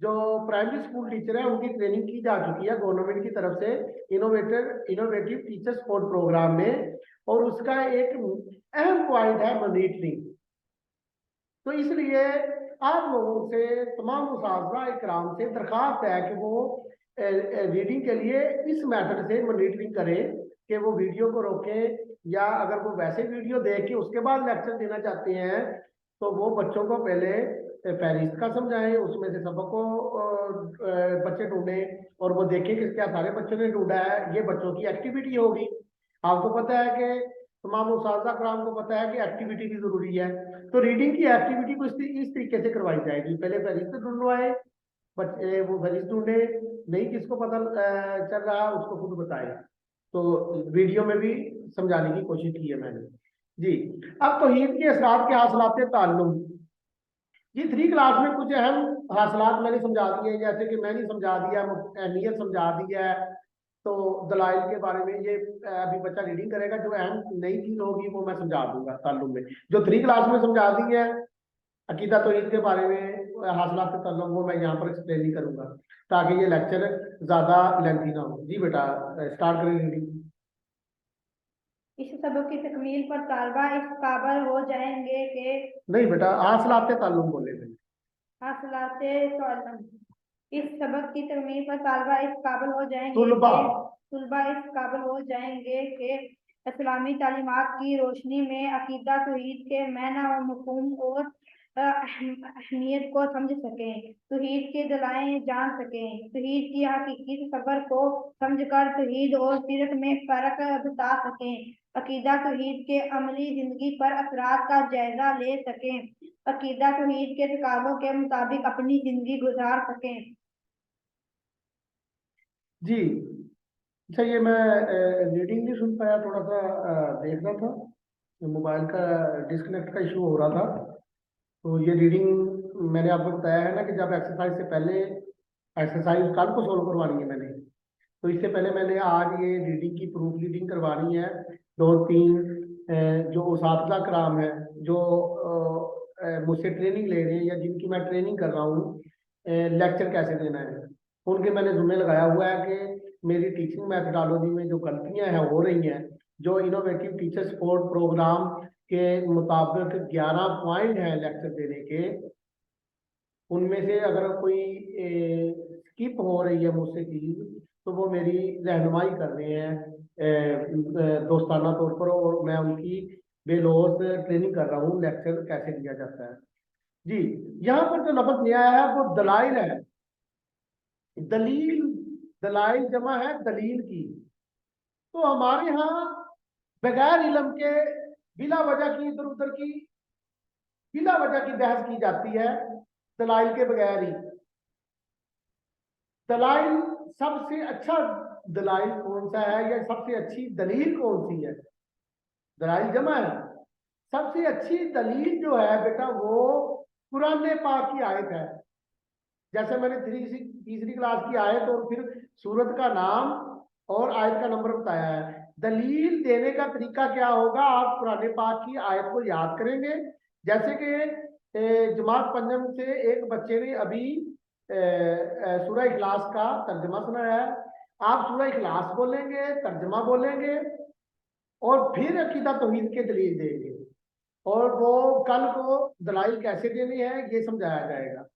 जो प्राइमरी स्कूल टीचर है, उनकी ट्रेनिंग की जा चुकी है गवर्नमेंट की तरफ से इनोवेटिव टीचर सपोर्ट प्रोग्राम में। और उसका एक अहम पॉइंट है मॉनिटरिंग। तो इसलिए आप लोगों से, तमाम उस्ताद इकराम से दरख्वास्त है कि वो रीडिंग के लिए इस मेथड से मॉनिटरिंग करें कि वो वीडियो को रोकें, या अगर वो वैसे वीडियो देख के उसके बाद लेक्चर देना चाहते हैं तो वो बच्चों को पहले फहरिस्त का समझाएं, उसमें से सबक को बच्चे ढूंढें और वो देखें कि क्या सारे बच्चों ने ढूंढा है। ये बच्चों की एक्टिविटी होगी। आपको पता है कि तमाम उस्ताद कराम को पता है कि एक्टिविटी भी जरूरी है। तो रीडिंग की एक्टिविटी को इस तरीके से करवाई जाएगी, पहले फहरिस्त ढूंढवाए, बच्चे वो फहरिस्त ढूंढे, नहीं किसको पता चल रहा उसको खुद बताए। तो वीडियो में भी समझाने की कोशिश की है मैंने जी। अब तौहीद के असरात के हासिलात ताल्लुम जी, 3 क्लास में कुछ अहम हासिलात मैंने समझा दिए, जैसे कि मैंने समझा दिया, अहमियत समझा दिया है। तो दलाइल के बारे में ये अभी बच्चा रीडिंग करेगा, जो अहम नई चीज होगी वो मैं समझा दूंगा ताल्लुम में। जो 3 क्लास में समझा दी है अकीदा तौहीद के बारे में हासिलात ताल्लुम, वो मैं यहाँ पर एक्सप्लेन नहीं करूंगा ताकि ये लेक्चर ज्यादा लेंथी ना हो। जी बेटा स्टार्ट करें रीडिंग। इस सबक की तकमील पर तालबा इस काबिल हो जाएंगे कि नहीं बेटा हासिलात ताल्लुम बोले थे। हासिलाते ताल्लुम। इस सबक की तकमील पर तालबा इस काबिल हो जाएंगे तुलबा कि तुलबा इस काबिल हो जाएंगे कि इस्लामी तालीमात की रोशनी में अकीदा तौहीद के माना व मफ़हूम और अहमियत को समझ सकें, तौहीद के दलाइल जान सकें, तौहीद की हकीकी सफर को समझकर तौहीद और सीरत में फ़र्क बता सकें, अकीदा तौहीद के अमली जिंदगी पर असरात का जायजा ले सकें, अकीदा तौहीद के तकाज़ों के मुताबिक अपनी जिंदगी गुजार सकें। जी अच्छा, ये मैं रीडिंग नहीं सुन पाया, थोड़ा सा देख रहा था, मोबाइल का डिस्कनेक्ट का इशू हो रहा था। तो ये रीडिंग मैंने आपको बताया है ना कि जब एक्सरसाइज से पहले, एक्सरसाइज कल को सोल्व करवानी है मैंने, तो इससे पहले मैंने आज ये रीडिंग की प्रूफ रीडिंग करवानी है। 2-3 जो उस्ताद कराम है, जो मुझसे ट्रेनिंग ले रहे हैं या जिनकी मैं ट्रेनिंग कर रहा हूँ लेक्चर कैसे देना है, उनके मैंने जुम्मे लगाया हुआ है कि मेरी टीचिंग मैथडोलॉजी में जो गलतियां हैं हो रही हैं, जो इनोवेटिव टीचर सपोर्ट प्रोग्राम के मुताबिक 11 पॉइंट हैं लेक्चर देने के, उनमें से अगर कोई स्किप हो रही है मुझसे चीज तो वो मेरी रहनुमाई कर रहे हैं दोस्ताना तौर पर, और मैं उनकी बेलौस ट्रेनिंग कर रहा हूँ लेक्चर कैसे दिया जाता है जी। यहाँ पर जो लफ्ज नया है वो दलाइल है। दलील, दलाइल जमा है दलील की। तो हमारे यहाँ बगैर इल्म के बिला वजह की इधर उधर की बिला वजह की बहस की जाती है, दलाइल के बगैर ही। दलाइल सबसे अच्छा दलाइल कौन सा है, या सबसे अच्छी दलील कौन सी है? दलाइल जमा है। सबसे अच्छी दलील जो है बेटा वो कुरान पाक की आयत है। जैसे मैंने तीसरी क्लास की आयत और फिर सूरत का नाम और आयत का नंबर बताया है। दलील देने का तरीका क्या होगा, आप कुरान पाक की आयत को याद करेंगे। जैसे कि जमात पंजम से एक बच्चे ने अभी सूरह इखलास का तर्जमा सुनाया है, आप सूरह इखलास बोलेंगे, तर्जमा बोलेंगे और फिर अकीदा तौहीद के दलील देंगे, और वो कल को दलाइल कैसे देने हैं ये समझाया जाएगा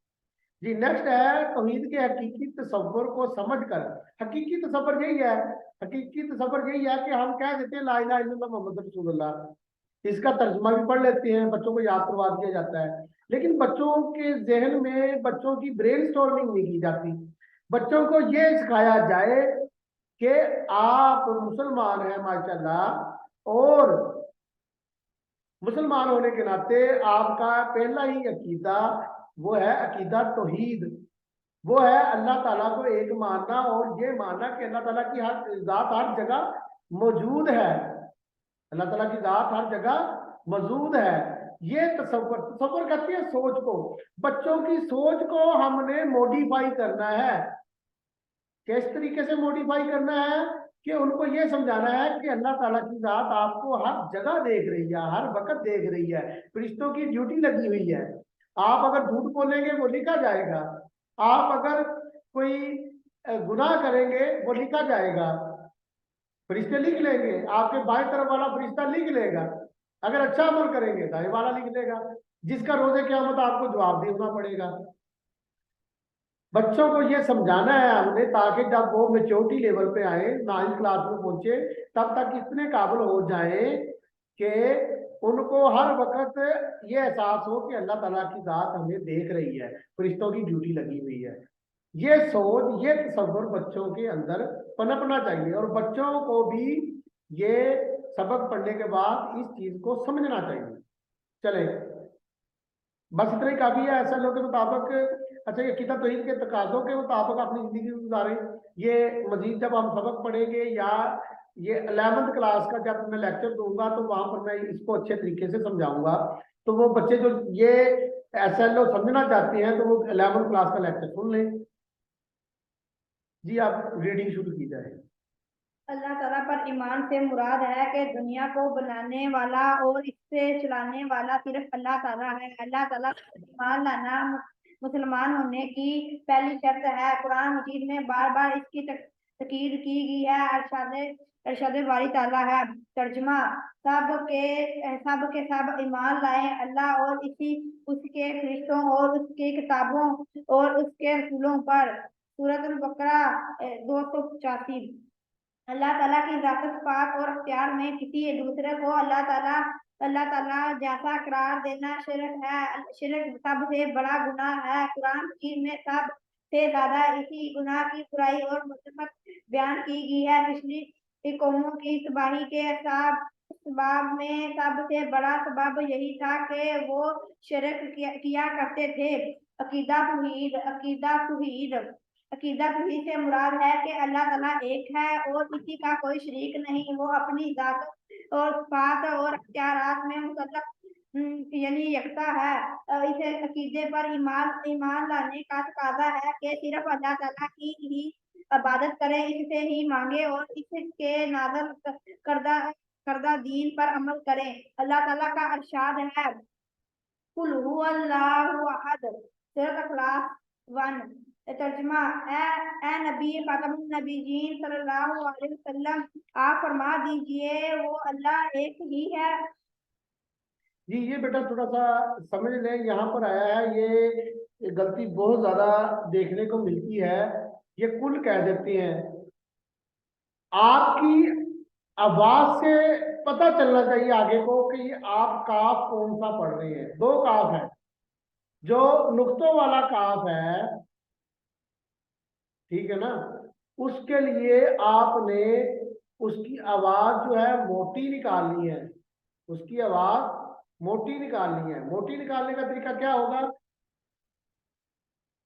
जी। नेक्स्ट है तौहीद के हकीकी तसव्वुर को समझकर। हकीकी तसव्वुर यही है, हकीकी तसव्वुर यही है कि हम कह देते हैं ला इलाहा इल्लल्लाह मुहम्मद रसूलुल्लाह, इसका तर्जुमा भी पढ़ लेते हैं, बच्चों को याद करवा दिया जाता है, लेकिन बच्चों के जहन में बच्चों की ब्रेन स्टॉर्मिंग नहीं की जाती। बच्चों को ये सिखाया जाए कि आप मुसलमान हैं माशाल्लाह, और मुसलमान होने के नाते आपका पहला ही अकीदा वो है अकीदा तौहीद, वो है अल्लाह ताला को एक मानना, और ये मानना कि अल्लाह ताला की हर जात हर जगह मौजूद है, अल्लाह ताला की जात हर जगह मौजूद है। ये तसव्वुर, तसव्वुर कहती है सोच को। बच्चों की सोच को हमने मॉडिफाई करना है। किस तरीके से मॉडिफाई करना है कि उनको ये समझाना है कि अल्लाह ताला की जात आपको हर जगह देख रही है, हर वक्त देख रही है, फरिश्तों की ड्यूटी लगी हुई है। आप अगर झूठ बोलेंगे वो लिखा जाएगा, आप अगर कोई गुनाह करेंगे वो लिखा जाएगा, फरिश्ते लिख लेंगे, आपके बाएं तरफ वाला फरिश्ता लिख लेगा, अगर अच्छा अमल करेंगे दाएं वाला लिख लेगा, जिसका रोजे क़यामत आपको जवाब देना पड़ेगा। बच्चों को ये समझाना है हमने, ताकि जब वो मेच्योरिटी लेवल पे आए, 9th क्लास में पहुंचे, तब तक इतने काबिल हो जाए कि उनको हर वक्त ये एहसास हो कि अल्लाह ताला की जात हमें देख रही है, फरिश्तों की ड्यूटी लगी हुई है। ये सोच, ये तसव्वुर बच्चों के अंदर पनपना चाहिए, और बच्चों को भी ये सबक पढ़ने के बाद इस चीज को समझना चाहिए। चले, बस इतना ही काफी है। ऐसा लोग के मुताबिक, अच्छा, ये किताब तौहीद के तकाज़ों के मुताबिक अपनी जिंदगी गुजारें। ये मजीद जब हम सबक पढ़ेंगे, या ये 11th क्लास का जब मैं लेक्चर दूंगा, तो वहां पर मैं इसको अच्छे तरीके से समझाऊंगा। तो वो बच्चे जो ये SLO समझना चाहते हैं, तो वो 11th क्लास का लेक्चर सुन लें। जी, आप रीडिंग शुरू की जाए। अल्लाह ताला पर ईमान से मुराद है कि दुनिया को बनाने वाला और इससे चलाने वाला सिर्फ अल्लाह ताला है। अल्लाह ताला पर ईमान लाना मुसलमान होने की पहली शर्त है। कुरान मजीद में बार बार इसकी तकीद की गई है। अरशद बारी ताला है। तर्जुमा, सब के सब ईमान लाए अल्लाह और उसके फरिश्तों और उसके किताबों और उसके रसूलों पर। सूरत अल बकरा 285। अल्लाह ताला की जात पाक और अख्तियार में किसी दूसरे को अल्लाह ताला जैसा करार देना शिरक है। शिरक सबसे बड़ा गुनाह है। कुरान मजीद में सब से ज्यादा इसी गुनाह की बुराई और मुसीबत बयान की गई है। पिछली कौमों की तबाही के सबब में सबसे बड़ा सबब यही था कि वो शिरक किया करते थे। अकीदा तौहीद से मुराद है कि अल्लाह ताला एक है और किसी का कोई शरीक नहीं। वो अपनी जात और सिफात और अख्तियारात में मुतल्लक यानी यकता है। इस अकीदे पर ईमान लाने का तकाजा है कि सिर्फ अल्लाह ताला की ही इबादत करें, इससे ही मांगे और इसके नाज़िल करदा दीन पर अमल करें। अल्लाह ताला का इरशाद है, कुल हुवल्लाहु अहद, सूरह इखलास 1। तर्जुमा, ए नबी खातमुन नबीयीन सल्लल्लाहु अलैहि वसल्लम, आप फरमा दीजिए वो अल्लाह एक ही है। जी, ये बेटा थोड़ा सा समझ लें, यहाँ पर आया है, ये गलती बहुत ज्यादा देखने को मिलती है। ये कुल कह देते हैं। आपकी आवाज से पता चलना चाहिए आगे को कि ये आप काफ कौन सा पढ़ रहे हैं। दो काफ है, जो नुक्तों वाला काफ है, ठीक है ना, उसके लिए आपने उसकी आवाज जो है मोटी निकालनी है। उसकी आवाज मोटी निकालनी है। मोटी निकालने का तरीका क्या होगा,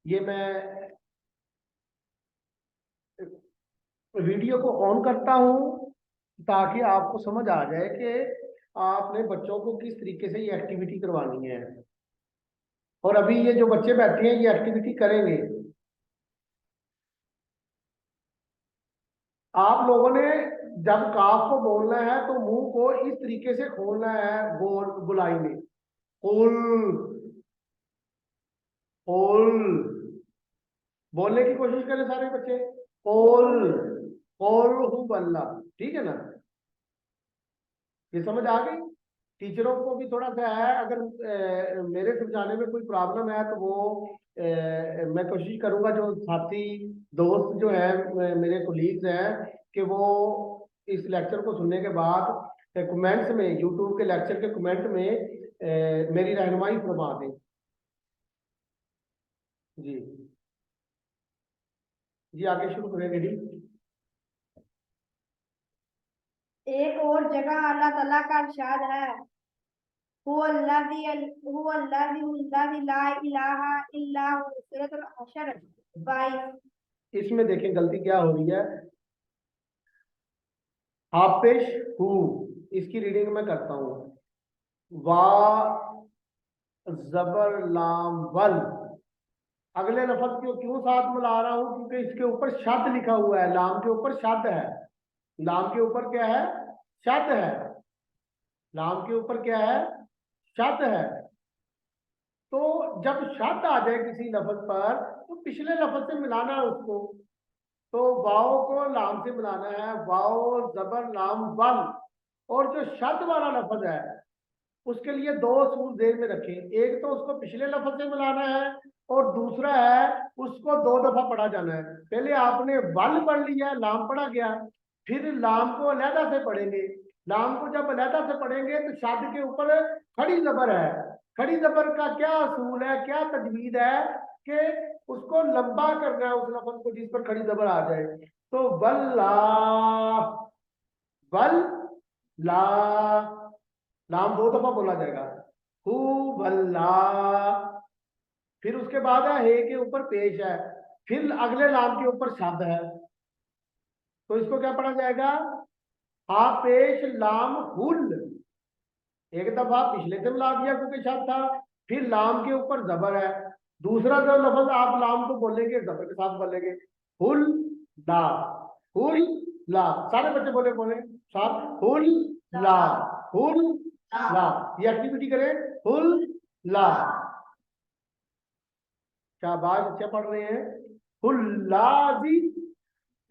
ये मैं वीडियो को ऑन करता हूं ताकि आपको समझ आ जाए कि आपने बच्चों को किस तरीके से ये एक्टिविटी करवानी है। और अभी ये जो बच्चे बैठे हैं ये एक्टिविटी करेंगे। आप लोगों ने जब काफ को बोलना है तो मुंह को इस तरीके से खोलना है, गोल गुलाई में। कुल कुल बोलने की कोशिश करें सारे बच्चे। कुल कुल हु अल्लाह, ठीक है ना, ये समझ आ गई। टीचरों को भी थोड़ा सा है, अगर मेरे समझाने में कोई प्रॉब्लम है तो वो मैं कोशिश करूंगा, जो साथी दोस्त जो है मेरे कोलीग्स हैं, कि वो इस लेक्चर को सुनने के बाद कमेंट्स में, यूट्यूब के लेक्चर के कमेंट में मेरी रहनुमाई फरमा दें। जी जी, आगे शुरू करें रेडी। एक और जगह अल्लाह ताला का इरशाद है, हुवल्लाज़ी ला इलाहा इल्ला हु, सूरह हशर 22। इसमें देखें गलती क्या हो रही है। हाफिश हु, इसकी रीडिंग मैं करता हूँ। वा जबर लाम वल। अगले लफ्ज को क्यों साथ मिला रहा हूं, क्योंकि इसके ऊपर शद लिखा हुआ है, लाम के ऊपर शद है। लाम के ऊपर क्या है? शद है। लाम के ऊपर क्या है? शद है। तो जब शद आ जाए किसी लफ्ज पर तो पिछले लफ्ज से मिलाना है उसको। तो वाओ को लाम से मिलाना है, वाओ जबर लाम वल। और जो शद वाला लफ्ज है उसके लिए दो असूल ज़हन में रखें। एक तो उसको पिछले लफ्ज से मिलाना है, और दूसरा है उसको दो दफा पढ़ा जाना है। पहले आपने वल पढ़ लिया, लाम पढ़ा गया, फिर लाम को अलहदा से पढ़ेंगे। लाम को जब अलहदा से पढ़ेंगे तो शद के ऊपर खड़ी जबर है। खड़ी जबर का क्या असूल है, क्या तजवीज है कि उसको लंबा करना है उस लफ्ज को जिस पर खड़ी जबर आ जाए। तो वल्ला, वल ला, लाम दो दफा बोला जाएगा, हु वल्ला। फिर उसके बाद है हे के ऊपर पेश है, फिर अगले लाम के ऊपर शब्द है। तो इसको क्या पढ़ा जाएगा? हा पेश लाम हुल। एक दफा पिछले से मिला दिया क्योंकि शब्द था, फिर लाम के ऊपर जबर है। दूसरा जो लफ्ज आप लाम को बोलेंगे जबर के साथ बोलेंगे, हुल ला, हुल ला। सारे बच्चे बोले बोले साथ, हुल ला, हुल ला। ये एक्टिविटी करें, हुल ला। शाबाश, अच्छा पढ़ रहे हैं। हुल्लाजी,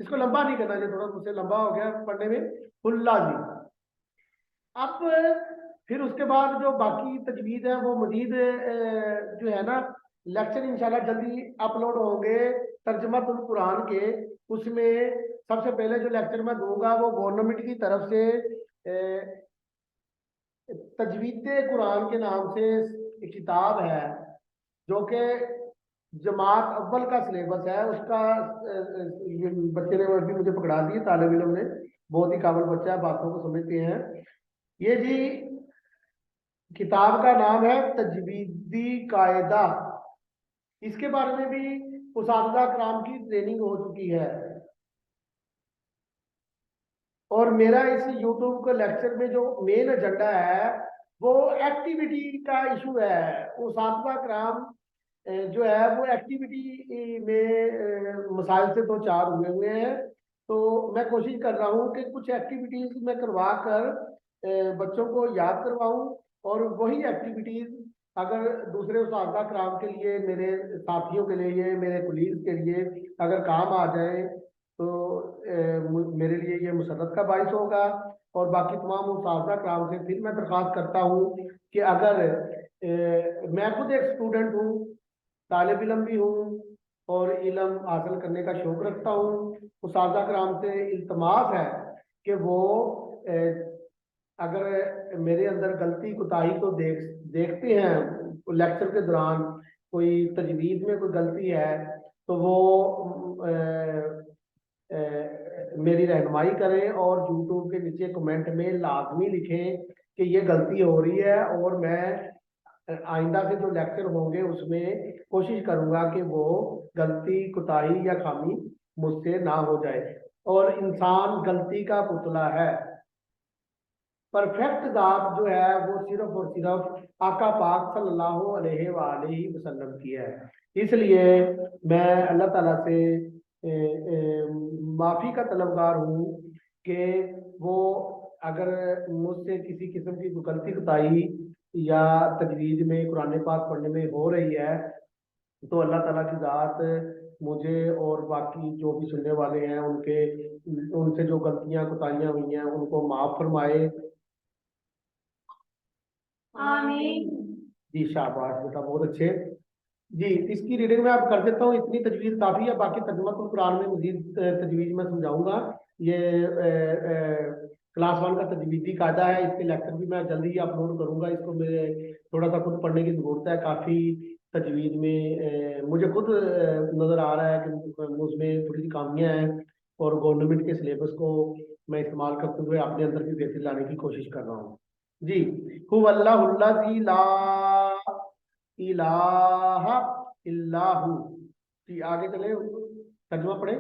इसको लंबा नहीं करना चाहिए, थोड़ा मुझसे लंबा हो गया पढ़ने में। हुल्लाजी। अब फिर उसके बाद जो बाकी तजवीज़ है वो मजीद जो है ना, लेक्चर इंशाल्लाह जल्दी अपलोड होंगे तर्जुमातुल कुरान के। उसमें सबसे पहले जो लेक्चर मैं दूंगा वो गवर्नमेंट की तरफ से तजवीद कुरान के नाम से एक किताब है, जो कि जमात अव्वल का सिलेबस है उसका। ये बच्चे ने अभी मुझे पकड़ा दिए, तालिब इल्म ने, बहुत ही काबिल बच्चा है, बातों को समझते हैं। ये जी किताब का नाम है तजवीदी कायदा। इसके बारे में भी उस्ताद कराम की ट्रेनिंग हो चुकी है। और मेरा इस यूट्यूब के लेक्चर में जो मेन एजेंडा है वो एक्टिविटी का इशू है। उस्ताद कराम जो है वो एक्टिविटी में मसाइल से दो चार हुए हुए हैं। तो मैं कोशिश कर रहा हूँ कि कुछ एक्टिविटीज मैं करवा कर बच्चों को याद करवाऊँ, और वही एक्टिविटीज अगर दूसरे उस्ताद कराम के लिए, मेरे साथियों के लिए, मेरे कुलीग के लिए अगर काम आ जाए तो मेरे लिए ये मुसरत का बाइस होगा। और बाकी तमाम उस्ताद कराम से फिर मैं दरख्वास्त करता हूँ कि अगर मैं खुद एक स्टूडेंट हूँ, तालिब इल्म भी हूँ, और इल्म हासिल करने का शौक रखता हूँ। उस्ताद कराम से इल्तमास है कि वो अगर मेरे अंदर गलती कोताही को देखते हैं लेक्चर के दौरान, कोई तजवीज़ में कोई गलती है, तो वो मेरी रहनुमाई करें और यूट्यूब के नीचे कमेंट में लाजमी लिखें कि ये गलती हो रही है, और मैं आइंदा से जो लेक्चर होंगे उसमें कोशिश करूंगा कि वो गलती कोताही या खामी मुझसे ना हो जाए। और इंसान गलती का पुतला है। परफेक्ट जात जो है वो सिर्फ और सिर्फ आका पाक सल्लल्लाहु अलैहि वसल्लम की है। इसलिए मैं अल्लाह ताला से माफ़ी का तलबगार हूँ कि वो अगर मुझसे किसी किस्म की गलती कोताही या तजवीज़ में कुरान पाक पढ़ने में हो रही है, तो अल्लाह ताला की ज़ात मुझे और बाकी जो भी सुनने वाले हैं उनके, उनसे जो गलतियां कोताहियां हुई हैं उनको माफ़ फरमाए। आमीन। जी शाबाश बेटा, बहुत अच्छे। जी, इसकी रीडिंग में आप कर देता हूँ, इतनी तजवीज़ काफ़ी है। बाकी तर्जुमातुल कुरान में मजीद तजवीज़ मैं समझाऊंगा। ये क्लास वन का तजवीज़ी कायदा है, इसके लेक्चर भी मैं जल्दी ही अपलोड करूंगा। इसको मेरे थोड़ा सा खुद पढ़ने की ज़रूरत है। काफ़ी तजवीज़ में मुझे खुद नज़र आ रहा है कि उसमें थोड़ी सी खामियाँ हैं, और गवर्नमेंट के सिलेबस को मैं इस्तेमाल करते हुए अपने अंदर भी बेहतरी लाने की कोशिश कर रहा हूँ। जी, हुवल्लाहुल्लज़ी ला इलाहा इल्लाहु। जी, आगे चले, तर्जुमा पढ़े।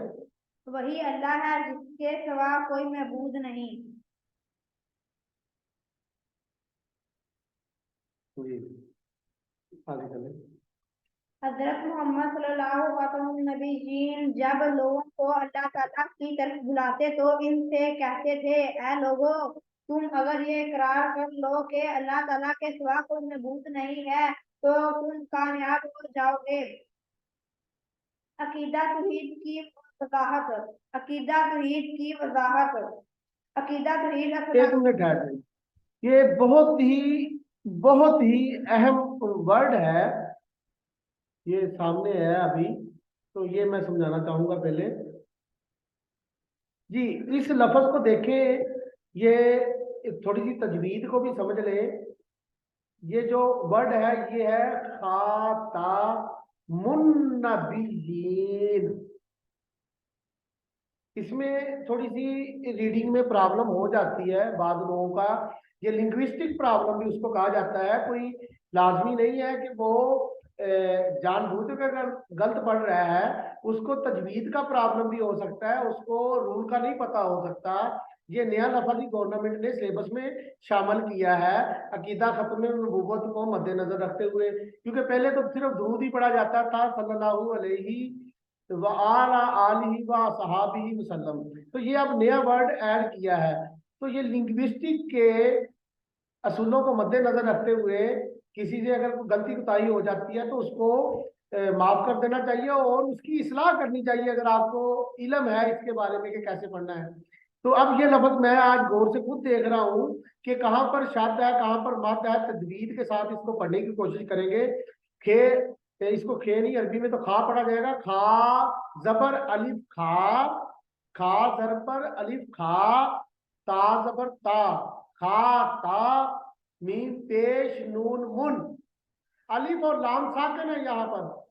वही अल्लाह है जिसके सिवा कोई महबूद नहीं। जी आगे चले। हजरत मोहम्मद सल्लल्लाहु अलैहि नबीयीन जब लोगों को अल्लाह ताला की तरफ बुलाते तो इनसे कहते थे, ऐ लोगों, तुम अगर ये इकरार कर लो कि अल्लाह ताला के सिवा कोई मबूद नहीं है तो तुम कामयाब हो जाओगे। अकीदा तौहीद की वजाहत अकीदा तौहीद की वजाहत अकीदा तौहीद एक मिनट ठहर जाइए, ये बहुत ही अहम वर्ड है, ये सामने है अभी, तो ये मैं समझाना चाहूंगा पहले। जी इस लफ्ज को देखें, ये थोड़ी सी तजवीद को भी समझ लें। ये जो वर्ड है ये है खाता मुन्नबीयीन। इसमें थोड़ी सी रीडिंग में प्रॉब्लम हो जाती है बाद लोगों का, ये लिंग्विस्टिक प्रॉब्लम भी उसको कहा जाता है। कोई लाजमी नहीं है कि वो जानबूझ कर गलत पढ़ रहा है, उसको तजवीद का प्रॉब्लम भी हो सकता है, उसको रूल का नहीं पता हो सकता। ये नया लफ्ज़ ही गवर्नमेंट ने सिलेबस में शामिल किया है अकीदा खत्म नबूवत को मद्देनजर रखते हुए, क्योंकि पहले तो सिर्फ दुरूद ही पढ़ा जाता था सल्लल्लाहु अलैहि व आला आलिहि व सहाबिहि वसल्लम। तो ये अब नया वर्ड ऐड किया है, तो ये लिंग्विस्टिक के असूलों को मद्देनजर रखते हुए किसी से अगर कोई गलती कोताही हो जाती है तो उसको माफ कर देना चाहिए और उसकी इस्लाह करनी चाहिए, अगर आपको इल्म है इसके बारे में कि कैसे पढ़ना है। तो अब ये लफ्ज मैं आज गौर से खुद देख रहा हूँ कि कहाँ पर शब्द है कहाँ पर मद है, तजवीद के साथ इसको पढ़ने की कोशिश करेंगे। खे इसको खे नहीं, अरबी में तो खा पढ़ा जाएगा, खा जबर अलिफ खा, खा जबर अलिफ खा, ता जबर ता, खा ता, मीम पेश नून मुन। अलिफ और लाम साकिन है यहाँ पर,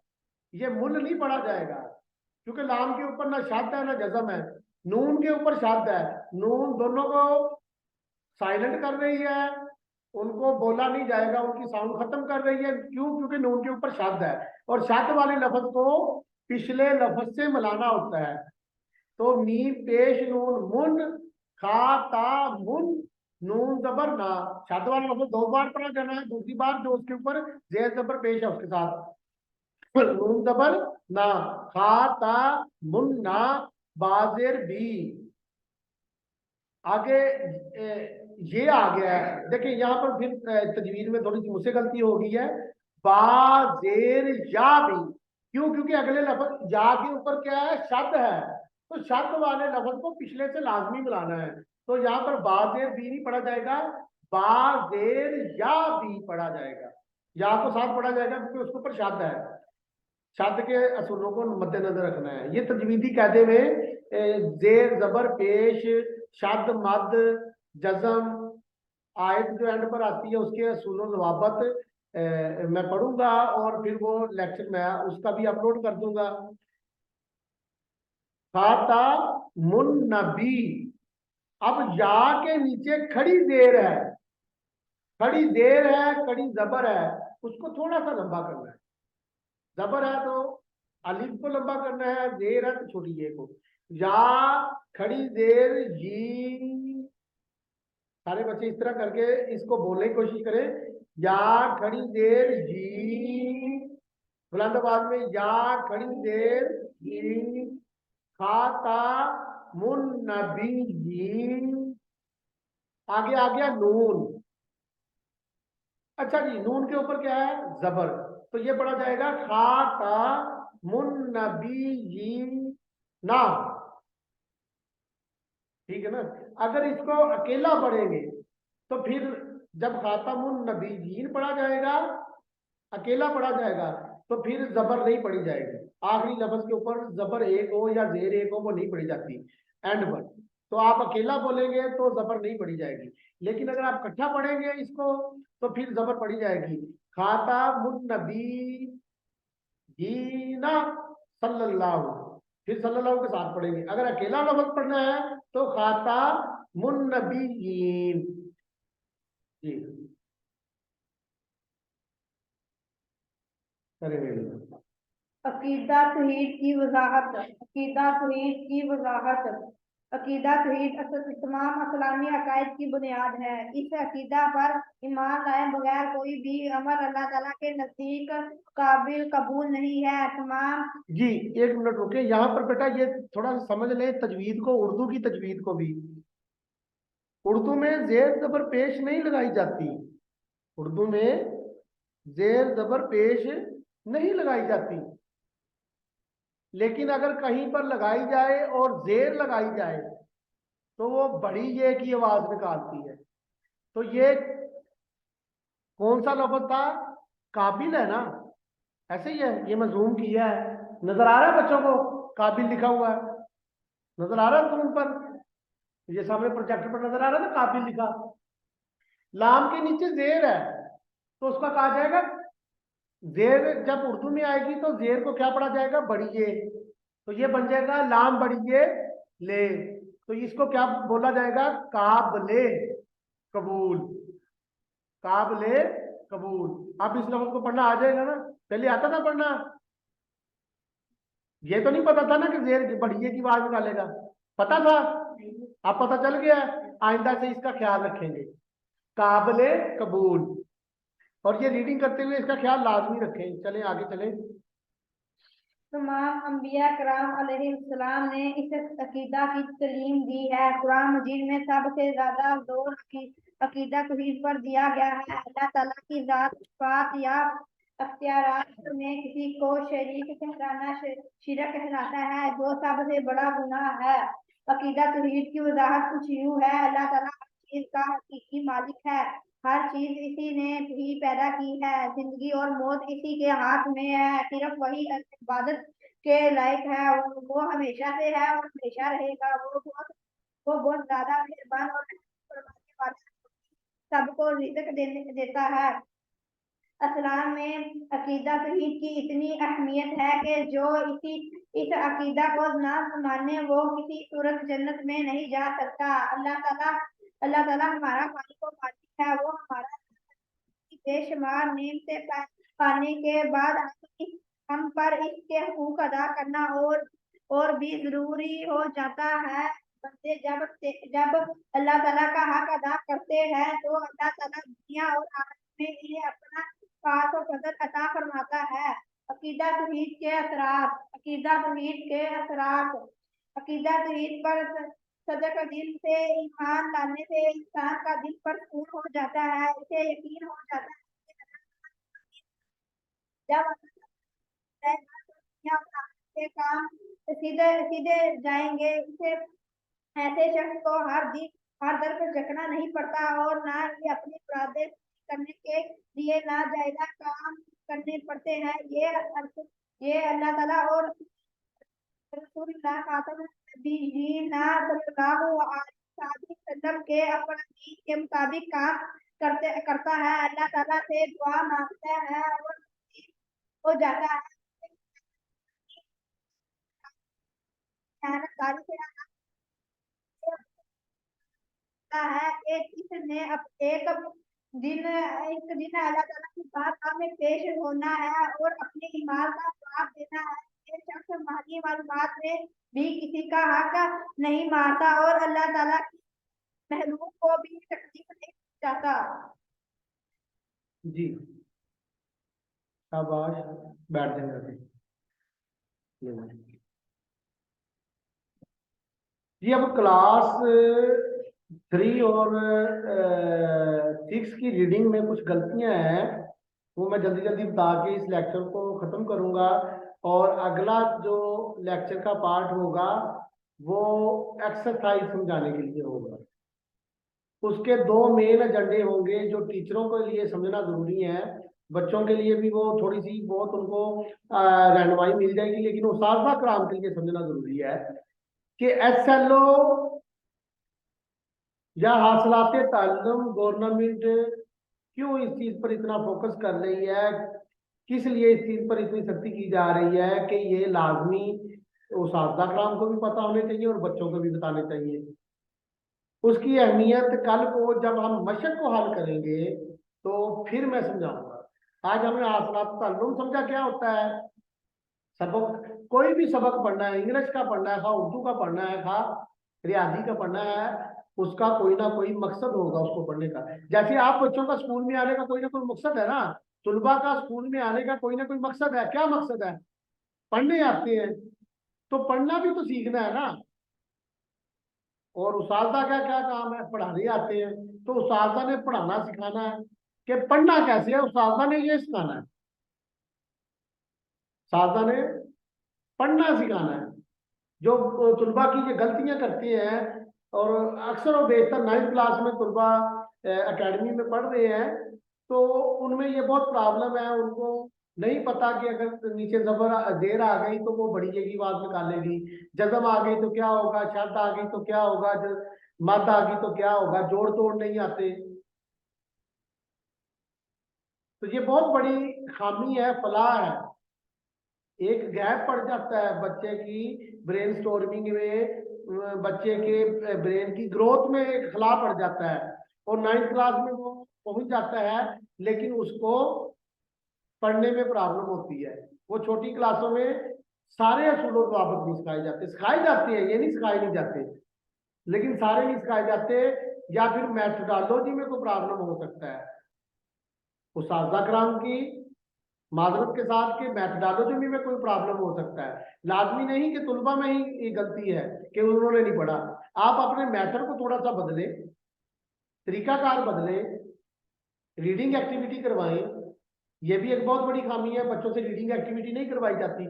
ये मुन नहीं पढ़ा जाएगा क्योंकि लाम के ऊपर ना शद है ना जज़म है, नून के ऊपर शद है। नून दोनों को साइलेंट कर रही है, उनको बोला नहीं जाएगा, उनकी साउंड खत्म कर रही है। क्यों? क्योंकि नून के ऊपर शद है और शद वाले लफ्ज को पिछले लफ्ज से मिलाना होता है। तो मीम पेश नून मुन, खा ता मुन, नून जबर ना। शद वाला लफ्ज दो बार पढ़ा जाना है, दूसरी बार जो उसके ऊपर जेर जबर पेश है उसके साथ नून जबर ना, खा ता मुन्ना, बाजेर भी। आगे ये आ गया है, देखिए यहाँ पर फिर तजवीज में थोड़ी सी मुझसे गलती हो गई है, बा जेर या भी। क्यों? क्योंकि अगले लफ्ज या के ऊपर क्या है? शब्द है, तो शब्द वाले लफ्ज को पिछले से लाजमी मिलाना है। तो यहाँ पर बा जेर भी नहीं पढ़ा जाएगा, बा जेर या भी पढ़ा जाएगा, या को साथ पढ़ा जाएगा क्योंकि उसके ऊपर शब्द है। शब्द के असूलों को मद्देनजर रखना है। ये तजवीदी कायदे में जेर जबर पेश, शब्द मद जज़म, आयत जो एंड पर आती है उसके असूलों जवाबत मैं पढ़ूंगा और फिर वो लेक्चर मैं उसका भी अपलोड कर दूंगा। खाता मुन नबी, अब या के नीचे खड़ी देर है, खड़ी देर है, खड़ी जबर है, उसको थोड़ा सा लंबा करना है। जबर है तो अलिफ को लंबा करना है, देर है तो छोटी ये को। या खड़ी देर जी, सारे बच्चे इस तरह करके इसको बोलने की कोशिश करें। या खड़ी देर जी, बुलंद आवाज में, या खड़ी देर जी, खाता मुन नबी जी। आगे आ गया नून। अच्छा जी, नून के ऊपर क्या है? जबर, तो ये पढ़ा जाएगा खाता मुन नबी जी ना। ठीक है ना? अगर इसको अकेला पढ़ेंगे तो फिर जब खातामुन नबीयीन पढ़ा जाएगा, अकेला पढ़ा जाएगा, तो फिर जबर नहीं पढ़ी जाएगी। आखिरी लफ्ज के ऊपर जबर एक हो या जेर एक हो वो नहीं पढ़ी जाती एंड पर। तो आप अकेला बोलेंगे तो जबर नहीं पढ़ी जाएगी, लेकिन अगर आप इकट्ठा पढ़ेंगे इसको तो फिर जबर पढ़ी जाएगी। खाता मुन नबी जीना सल्लल्लाहु, फिर सल्लल्लाहु के साथ पढ़ेंगे। अगर अकेला लफ्ज पढ़ना है तो खाता मुन नबीयीन। जी करेंगे। अकीदा तौहीद की वजाहत अकीदा तौहीद की वजाहत अकीदा तौहीद तमाम इस्लामी अकायद की बुनियाद है। इस अकीदा पर ईमान लाए बगैर कोई भी अमल अल्लाह ताला के नजदीक काबिल कबूल नहीं है। तमाम जी, एक मिनट रुके यहाँ पर बेटा, ये थोड़ा सा समझ लें तजवीद को, उर्दू की तजवीद को भी। उर्दू में जेर जबर पेश नहीं लगाई जाती, उर्दू में जेर जबर पेश नहीं लगाई जाती, लेकिन अगर कहीं पर लगाई जाए और जेर लगाई जाए तो वो बड़ी ये की आवाज निकालती है। तो ये कौन सा लफ्ज था? काबिल है ना, ऐसे ही है। ये मैं जूम किया है, नजर आ रहा है बच्चों को? काबिल लिखा हुआ है, नजर आ रहा है जूम पर? ये सामने प्रोजेक्टर पर नजर आ रहा है ना, काबिल लिखा। लाम के नीचे जेर है, तो उसका कहा जाएगा जेर। जब उर्दू में आएगी तो जेर को क्या पढ़ा जाएगा? बड़िए। तो ये बन जाएगा लाम बड़िए ले, तो इसको क्या बोला जाएगा? काबले कबूल, काबले कबूल। अब इस लफ्ज को पढ़ना आ जाएगा ना? पहले आता था पढ़ना? ये तो नहीं पता था ना कि जेर बढ़िए की आवाज निकालेगा, पता था? अब पता चल गया, आइंदा से इसका ख्याल रखेंगे, काबले कबूल। और ये रीडिंग करते हुए इसका ख्याल लाजमी रखें। चलें आगे चलें। तमाम अंबिया कराम अलैहिस्सलाम ने इस अकीदा की तालीम दी है। कुरान मजीद में सबसे ज्यादा जोर अकीदा तौहीद पर दिया गया है। अल्लाह ताला की जात सिफात या अख्तियारात में किसी को शरीक ठहराना शिरक कहलाता है, जो सबसे बड़ा गुनाह है। अकीदा तौहीद की वजाहत कुछ यूं है। अल्लाह ताला हर चीज का हकीकी मालिक है, हर चीज इसी ने ही पैदा की है, जिंदगी और मौत इसी के हाथ में है, सिर्फ वही इबादत के लायक है। वो हमेशा से है और हमेशा रहेगा। वो बहुत ज्यादा मेहरबान और रहम फरमाने वाला है, सबको रिज़्क देता है। इस्लाम में अकीदा तौहीद की इतनी अहमियत है कि जो इस अकीदा को ना माने वो किसी सूरत जन्नत में नहीं जा सकता। अल्लाह ताला हमारा मालिक और मालिक है। वो हमारा बेशुमार नेमतें पाने के बाद हम पर इसके हकूक अदा करना और भी जरूरी हो जाता है। बंदे जब अल्लाह ताला का हक अदा करते हैं तो अल्लाह ताला दुनिया और आखिरत में इन्हें अपना खास और फजल अता फरमाता है। अकीदा तौहीद के असरात। अकीदा तौहीद पर सदक दिल से ईमान लाने से इंसान का दिल पर सुकून हो जाता है। इसे यकीन हो जाता है जब दुनिया और आखिरत के काम सीधे सीधे जाएंगे। इसे ऐसे शख्स को हर दर पर झुकना नहीं पड़ता और ना ही अपनी मुरादें करने के लिए नाजायज काम करने पड़ते हैं। ये अल्लाह ताला और रसूलुल्लाह खातमुन नबिय्यीन सल्लल्लाहु अलैहि वसल्लम के अपने दीन के मुताबिक काम करता है। अल्लाह ताला से दुआ मांगता है और हो जाता है। मेहनतदारी से है कि इसने अब एक दिन अल्लाह ताला की बात में पेश होना है और अपने ईमान का जवाब देना है। ये शख्स महदी मालूमात में भी किसी का हक नहीं मारता और अल्लाह ताला की महलूक को भी तकलीफ नहीं चाहता। जी शाबाश, बैठ जाएंगे। जी अब क्लास 3 और 6 की रीडिंग में कुछ गलतियां हैं, वो मैं जल्दी जल्दी बता के इस लेक्चर को ख़त्म करूंगा। और अगला जो लेक्चर का पार्ट होगा वो एक्सरसाइज समझाने के लिए होगा। उसके 2 मेन एजेंडे होंगे जो टीचरों के लिए समझना ज़रूरी है। बच्चों के लिए भी वो थोड़ी सी बहुत उनको रहनुमाई मिल जाएगी, लेकिन उस्ताद कराम के लिए समझना ज़रूरी है कि SLO या हासिलात ताल्लुम गवर्नमेंट क्यों इस चीज पर इतना फोकस कर रही है, किस लिए इस चीज पर इतनी सख्ती की जा रही है कि ये लाजमी उस्ताद कराम को भी पता होने चाहिए और बच्चों को भी बताने चाहिए। उसकी अहमियत कल को जब हम मशक को हल करेंगे तो फिर मैं समझाऊंगा। आज हमने हासिलात ताल्लुम समझा क्या होता है। सबक, कोई भी सबक पढ़ना है, इंग्लिश का पढ़ना है खा, उर्दू का पढ़ना है खा, रियाजी का पढ़ना है, उसका कोई ना कोई मकसद होगा उसको पढ़ने का। जैसे आप बच्चों का स्कूल में आने का कोई ना कोई मकसद है ना, तुलबा का स्कूल में आने का कोई ना कोई मकसद है। क्या मकसद है? पढ़ने आते हैं, तो पढ़ना भी तो सीखना है ना। और उस्तादा का क्या काम है? पढ़ाने आते हैं, तो उस्तादा ने पढ़ाना सिखाना है। कि पढ़ना कैसे है, उस्तादा ने ये सिखाना है। उस्तादा ने पढ़ना सिखाना है। जो तुलबा की जो गलतियां करते हैं, और अक्सर और बेशतर 9th क्लास में तुलबा एकेडमी में पढ़ रहे हैं, तो उनमें ये बहुत प्रॉब्लम है। उनको नहीं पता कि अगर नीचे जबर देर आ गई तो वो बड़ी जगह आवाज निकालेगी, जजम आ गई तो क्या होगा, शब्द आ गई तो क्या होगा, मद आ गई तो क्या होगा, जोड़ तोड़ नहीं आते। तो ये बहुत बड़ी खामी है, फलाह है। एक गैप पड़ जाता है बच्चे की ब्रेन स्टोर्मिंग में, बच्चे के ब्रेन की ग्रोथ में एक खला पड़ जाता है। और 9th क्लास में वो पहुंच जाता है, लेकिन उसको पढ़ने में प्रॉब्लम होती है। वो छोटी क्लासों में सारे असूल और ज़वाबित नहीं सिखाए जाते। सिखाए जाते हैं, ये नहीं सिखाए नहीं जाते, लेकिन सारे नहीं सिखाए जाते। या फिर मेथोडोलॉजी में कोई प्रॉब्लम हो सकता है उस्ताद कराम की माजरत के साथ, के मैथडोलॉजी में कोई प्रॉब्लम हो सकता है। लाजमी नहीं कि तुलबा में ही ये गलती है कि उन्होंने नहीं पढ़ा। आप अपने मैथड को थोड़ा सा बदले, तरीकाकार बदले, रीडिंग एक्टिविटी करवाएं। ये भी एक बहुत बड़ी खामी है, बच्चों से रीडिंग एक्टिविटी नहीं करवाई जाती।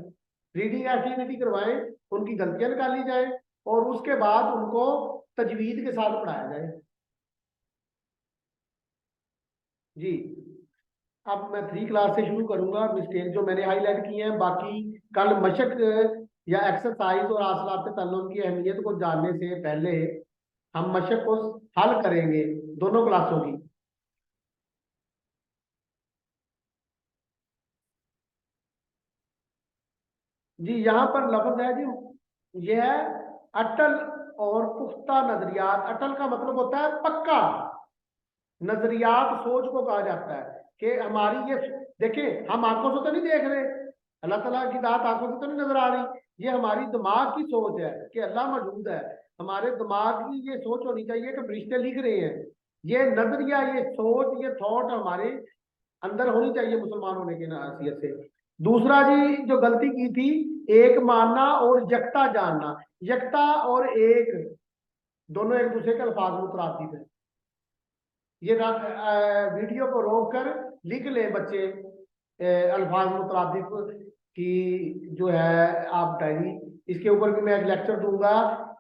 रीडिंग एक्टिविटी करवाएं, उनकी गलतियां निकाली जाए, और उसके बाद उनको तजवीद के साथ पढ़ाया जाए। जी, अब मैं 3 क्लास से शुरू करूंगा। मिस्टेक जो मैंने हाईलाइट की हैं, बाकी कल मशक या एक्सरसाइज और आसलात तल्लुम की अहमियत को जानने से पहले हम मशक को हल करेंगे दोनों क्लासों की। जी, यहाँ पर लफ्ज है जी, ये है अटल और पुख्ता नजरियात। अटल का मतलब होता है पक्का, नजरियात सोच को कहा जाता है कि हमारी ये, देखिए हम आंखों से तो नहीं देख रहे, अल्लाह ताला की दात आंखों से तो नहीं नजर आ रही। ये हमारी दिमाग की सोच है कि अल्लाह मौजूद है। हमारे दिमाग की ये सोच होनी चाहिए कि फरिश्ते लिख रहे हैं। ये नजरिया, ये सोच, ये थॉट हमारे अंदर होनी चाहिए मुसलमान होने की हैसियत से। दूसरा जी, जो गलती की थी, एक मानना और यकता जानना। यकता और एक दोनों एक दूसरे के अल्फाज मुतरादिफ है। ये वीडियो को रोक कर लिख ले बच्चे अल्फाज मुतरादिफ की जो है आप डायरी। इसके ऊपर भी मैं एक लेक्चर दूंगा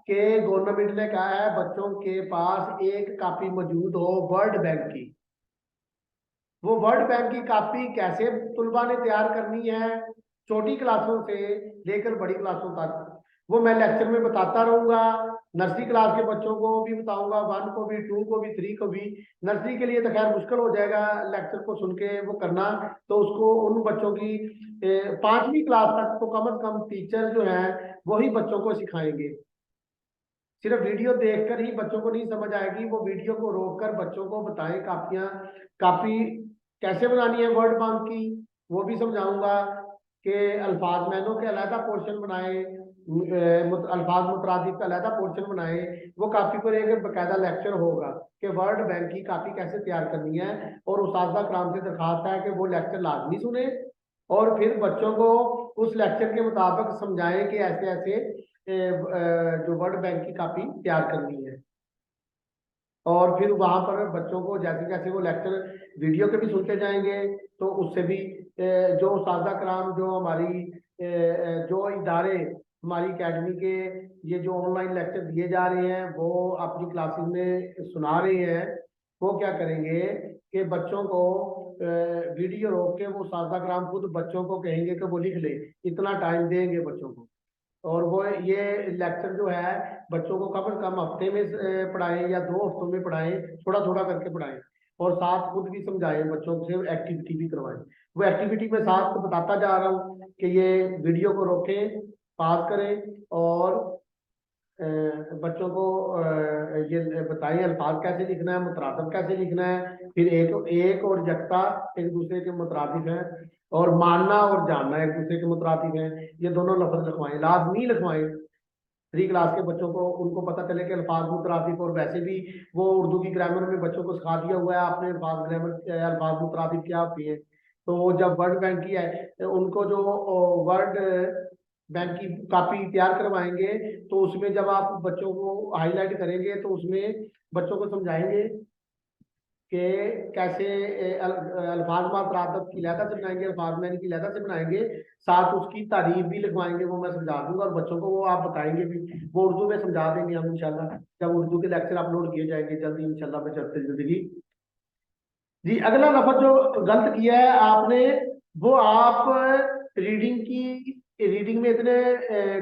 कि गवर्नमेंट ने कहा है बच्चों के पास एक कॉपी मौजूद हो वर्ल्ड बैंक की। वो वर्ल्ड बैंक की कॉपी कैसे तुलबा ने तैयार करनी है, छोटी क्लासों से लेकर बड़ी क्लासों तक, वो मैं लेक्चर में बताता रहूंगा। नर्सरी क्लास के बच्चों को भी बताऊंगा, 1 को भी, 2 को भी, 3 को भी। नर्सरी के लिए तो खैर मुश्किल हो जाएगा लेक्चर को सुन के वो करना, तो उसको उन बच्चों की 5वीं क्लास तक तो कम से कम टीचर जो है वही बच्चों को सिखाएंगे। सिर्फ वीडियो देखकर ही बच्चों को नहीं समझ आएगी, वो वीडियो को रोककर बच्चों को बताएं। कॉपी कैसे बनानी है वर्ड बैंक की, वो भी समझाऊंगा। कि अल्फाज मैनों के अलहदा पोर्शन बनाए, अल्फाज मुतरादिफ का अलहदा पोर्शन बनाए। वो कॉपी पर एक बाकायदा लेक्चर होगा कि वर्ल्ड बैंक की कॉपी कैसे तैयार करनी है। और उस्ताद कराम से दरखास्त है कि वो लेक्चर लाजमी सुने, और फिर बच्चों को उस लेक्चर के मुताबिक समझाएं कि ऐसे ऐसे जो वर्ल्ड बैंक की कॉपी तैयार करनी है। और फिर वहां पर बच्चों को जैसे जैसे वो लेक्चर वीडियो के भी सुनते जाएंगे, तो उससे भी जो उस्ताद कराम, जो हमारी जो इदारे हमारी एकेडमी के ये जो ऑनलाइन लेक्चर दिए जा रहे हैं वो अपनी क्लासेस में सुना रहे हैं, वो क्या करेंगे कि बच्चों को वीडियो रोक के वो उस्ताद कराम खुद बच्चों को कहेंगे कि वो लिख ले, इतना टाइम देंगे बच्चों को। और वो ये लेक्चर जो है बच्चों को कम से कम हफ्ते में पढ़ाएं या 2 हफ्तों में पढ़ाएं, थोड़ा थोड़ा करके पढ़ाएं। और साथ खुद भी समझाएं, बच्चों से एक्टिविटी भी करवाएं। वो एक्टिविटी में साथ बताता जा रहा हूँ कि ये वीडियो को रोकें, पास करें, और बच्चों को ये बताएं अल्फाज कैसे लिखना है, मुतरादिफ कैसे लिखना है। फिर एक एक और यकता एक दूसरे के मुतरादिफ है, और मानना और जानना एक दूसरे के मुतरादिफ है। ये दोनों लफ्ज लिखवाएं, लाजमी लिखवाएं। 3 क्लास के बच्चों को उनको पता चले कि अल्फाज मुतरादिफ, और वैसे भी वो उर्दू की ग्रामर में बच्चों को सिखा दिया हुआ है आपने अल्फाज ग्रामर, अल्फाज मुतरादिफ क्या होती है। तो वो जब वर्ड बैंक की है तो उनको जो वर्ड बैंक की कॉपी तैयार करवाएंगे तो उसमें जब आप बच्चों को हाईलाइट करेंगे तो उसमें बच्चों को समझाएंगे कि कैसे अल्फाज मुतरादिफ की लहदा से बनाएंगे, अल्फाज मैनी की लहदा से बनाएंगे, साथ उसकी तारीफ भी लिखवाएंगे, वो मैं समझा दूंगा और बच्चों को वो आप बताएंगे भी, वो उर्दू में समझा देंगे हम इंशाल्लाह, जब उर्दू के लेक्चर अपलोड किए जाएंगे जल्दी इंशाल्लाह में चलते जिंदगी। जी अगला लफ्ज जो गलत किया है आपने, वो आप रीडिंग में इतने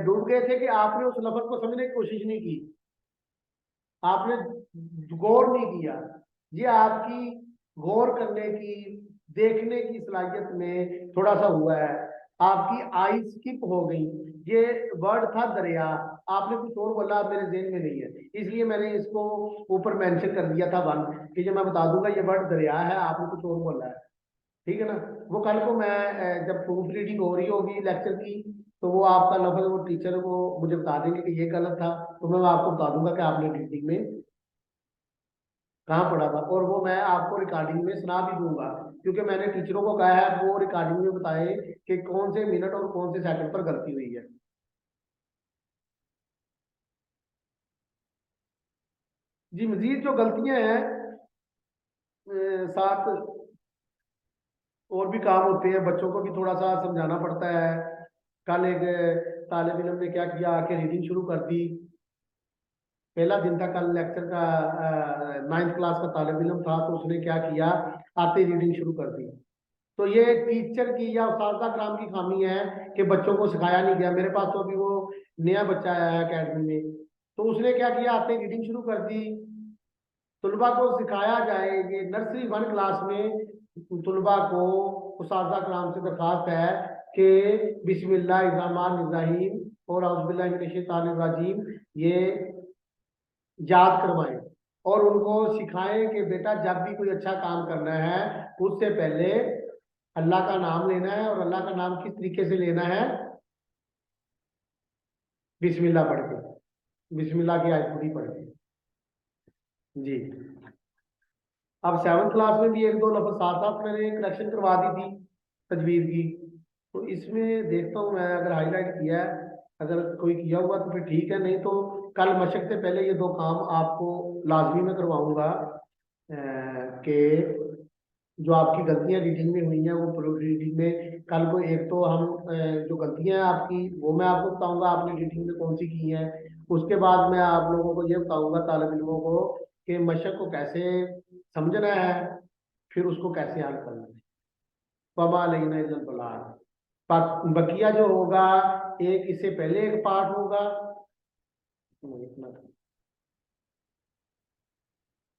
डूब गए थे कि आपने उस लफ्ज को समझने की कोशिश नहीं की, आपने गौर नहीं किया। ये आपकी गौर करने की, देखने की सलाहियत में थोड़ा सा हुआ है, आपकी आई स्किप हो गई। ये वर्ड था दरिया, आपने कुछ और बोला, मेरे जेहन में नहीं है, इसलिए मैंने इसको ऊपर मेंशन कर दिया था वन, कि जो मैं बता दूंगा ये वर्ड दरिया है, आपने कुछ और बोला है, ठीक है ना। वो कल को मैं जब प्रूफ रीडिंग हो रही होगी लेक्चर की, तो वो आपका लफ्ज वो टीचर को मुझे बता देंगे कि ये गलत था, तो मैं आपको बता दूंगा कि आपने रीडिंग में कहाँ पढ़ा था, और वो मैं आपको रिकॉर्डिंग में सुना भी दूंगा, क्योंकि मैंने टीचरों को कहा है वो रिकॉर्डिंग में बताए कि कौन से मिनट और कौन से सेकंड पर गलती हुई है। जी मजीद जो गलतियां हैं साथ और भी काम होते हैं, बच्चों को भी थोड़ा सा समझाना पड़ता है। कल एक तालिब इल्म ने क्या किया, आके रीडिंग शुरू कर दी, पहला दिन था कल लेक्चर का, 9th क्लास का तालिब इल्म था, तो उसने क्या किया, आते रीडिंग शुरू कर दी। तो ये टीचर की या उस्ताद कराम की खामी है कि बच्चों को सिखाया नहीं गया। मेरे पास तो अभी वो नया बच्चा आया है अकेडमी में, तो उसने क्या किया, आते रीडिंग शुरू कर दी। तुलबा को सिखाया जाए, ये नर्सरी 1 क्लास में तुलबा को उस्ताद कराम से दरखास्त है कि बिस्मिल्लाहिर्रहमानिर्रहीम और औज़ुबिल्लाहि मिनश्शैतानिर्रजीम ये याद करवाएं, और उनको सिखाएं कि बेटा जब भी कोई अच्छा काम करना है उससे पहले अल्लाह का नाम लेना है, और अल्लाह का नाम किस तरीके से लेना है, बिस्मिल्लाह पढ़ के, बिस्मिल्लाह की आयत पूरी पढ़ के। जी अब 7th क्लास में भी 1-2 लफ्ज साथ साथ मैंने करेक्शन करवा दी थी तजवीज की, तो इसमें देखता हूँ मैं, अगर हाईलाइट किया है, अगर कोई किया हुआ तो फिर ठीक है, नहीं तो कल मशक से पहले ये 2 काम आपको लाजमी में करवाऊंगा कि जो आपकी गलतियां रीडिंग में हुई हैं वो प्रूफ रीडिंग में कल को, एक तो हम जो गलतियां हैं आपकी वो मैं आपको बताऊंगा आपने रीडिंग में कौन सी की हैं, उसके बाद मैं आप लोगों को ये बताऊंगा तालिब इल्मों को कि मशक को कैसे समझना है, फिर उसको कैसे हल करना है। पमा लेना इल्लल बलाग, बकिया जो होगा एक इससे पहले एक पार्ट होगा, इतना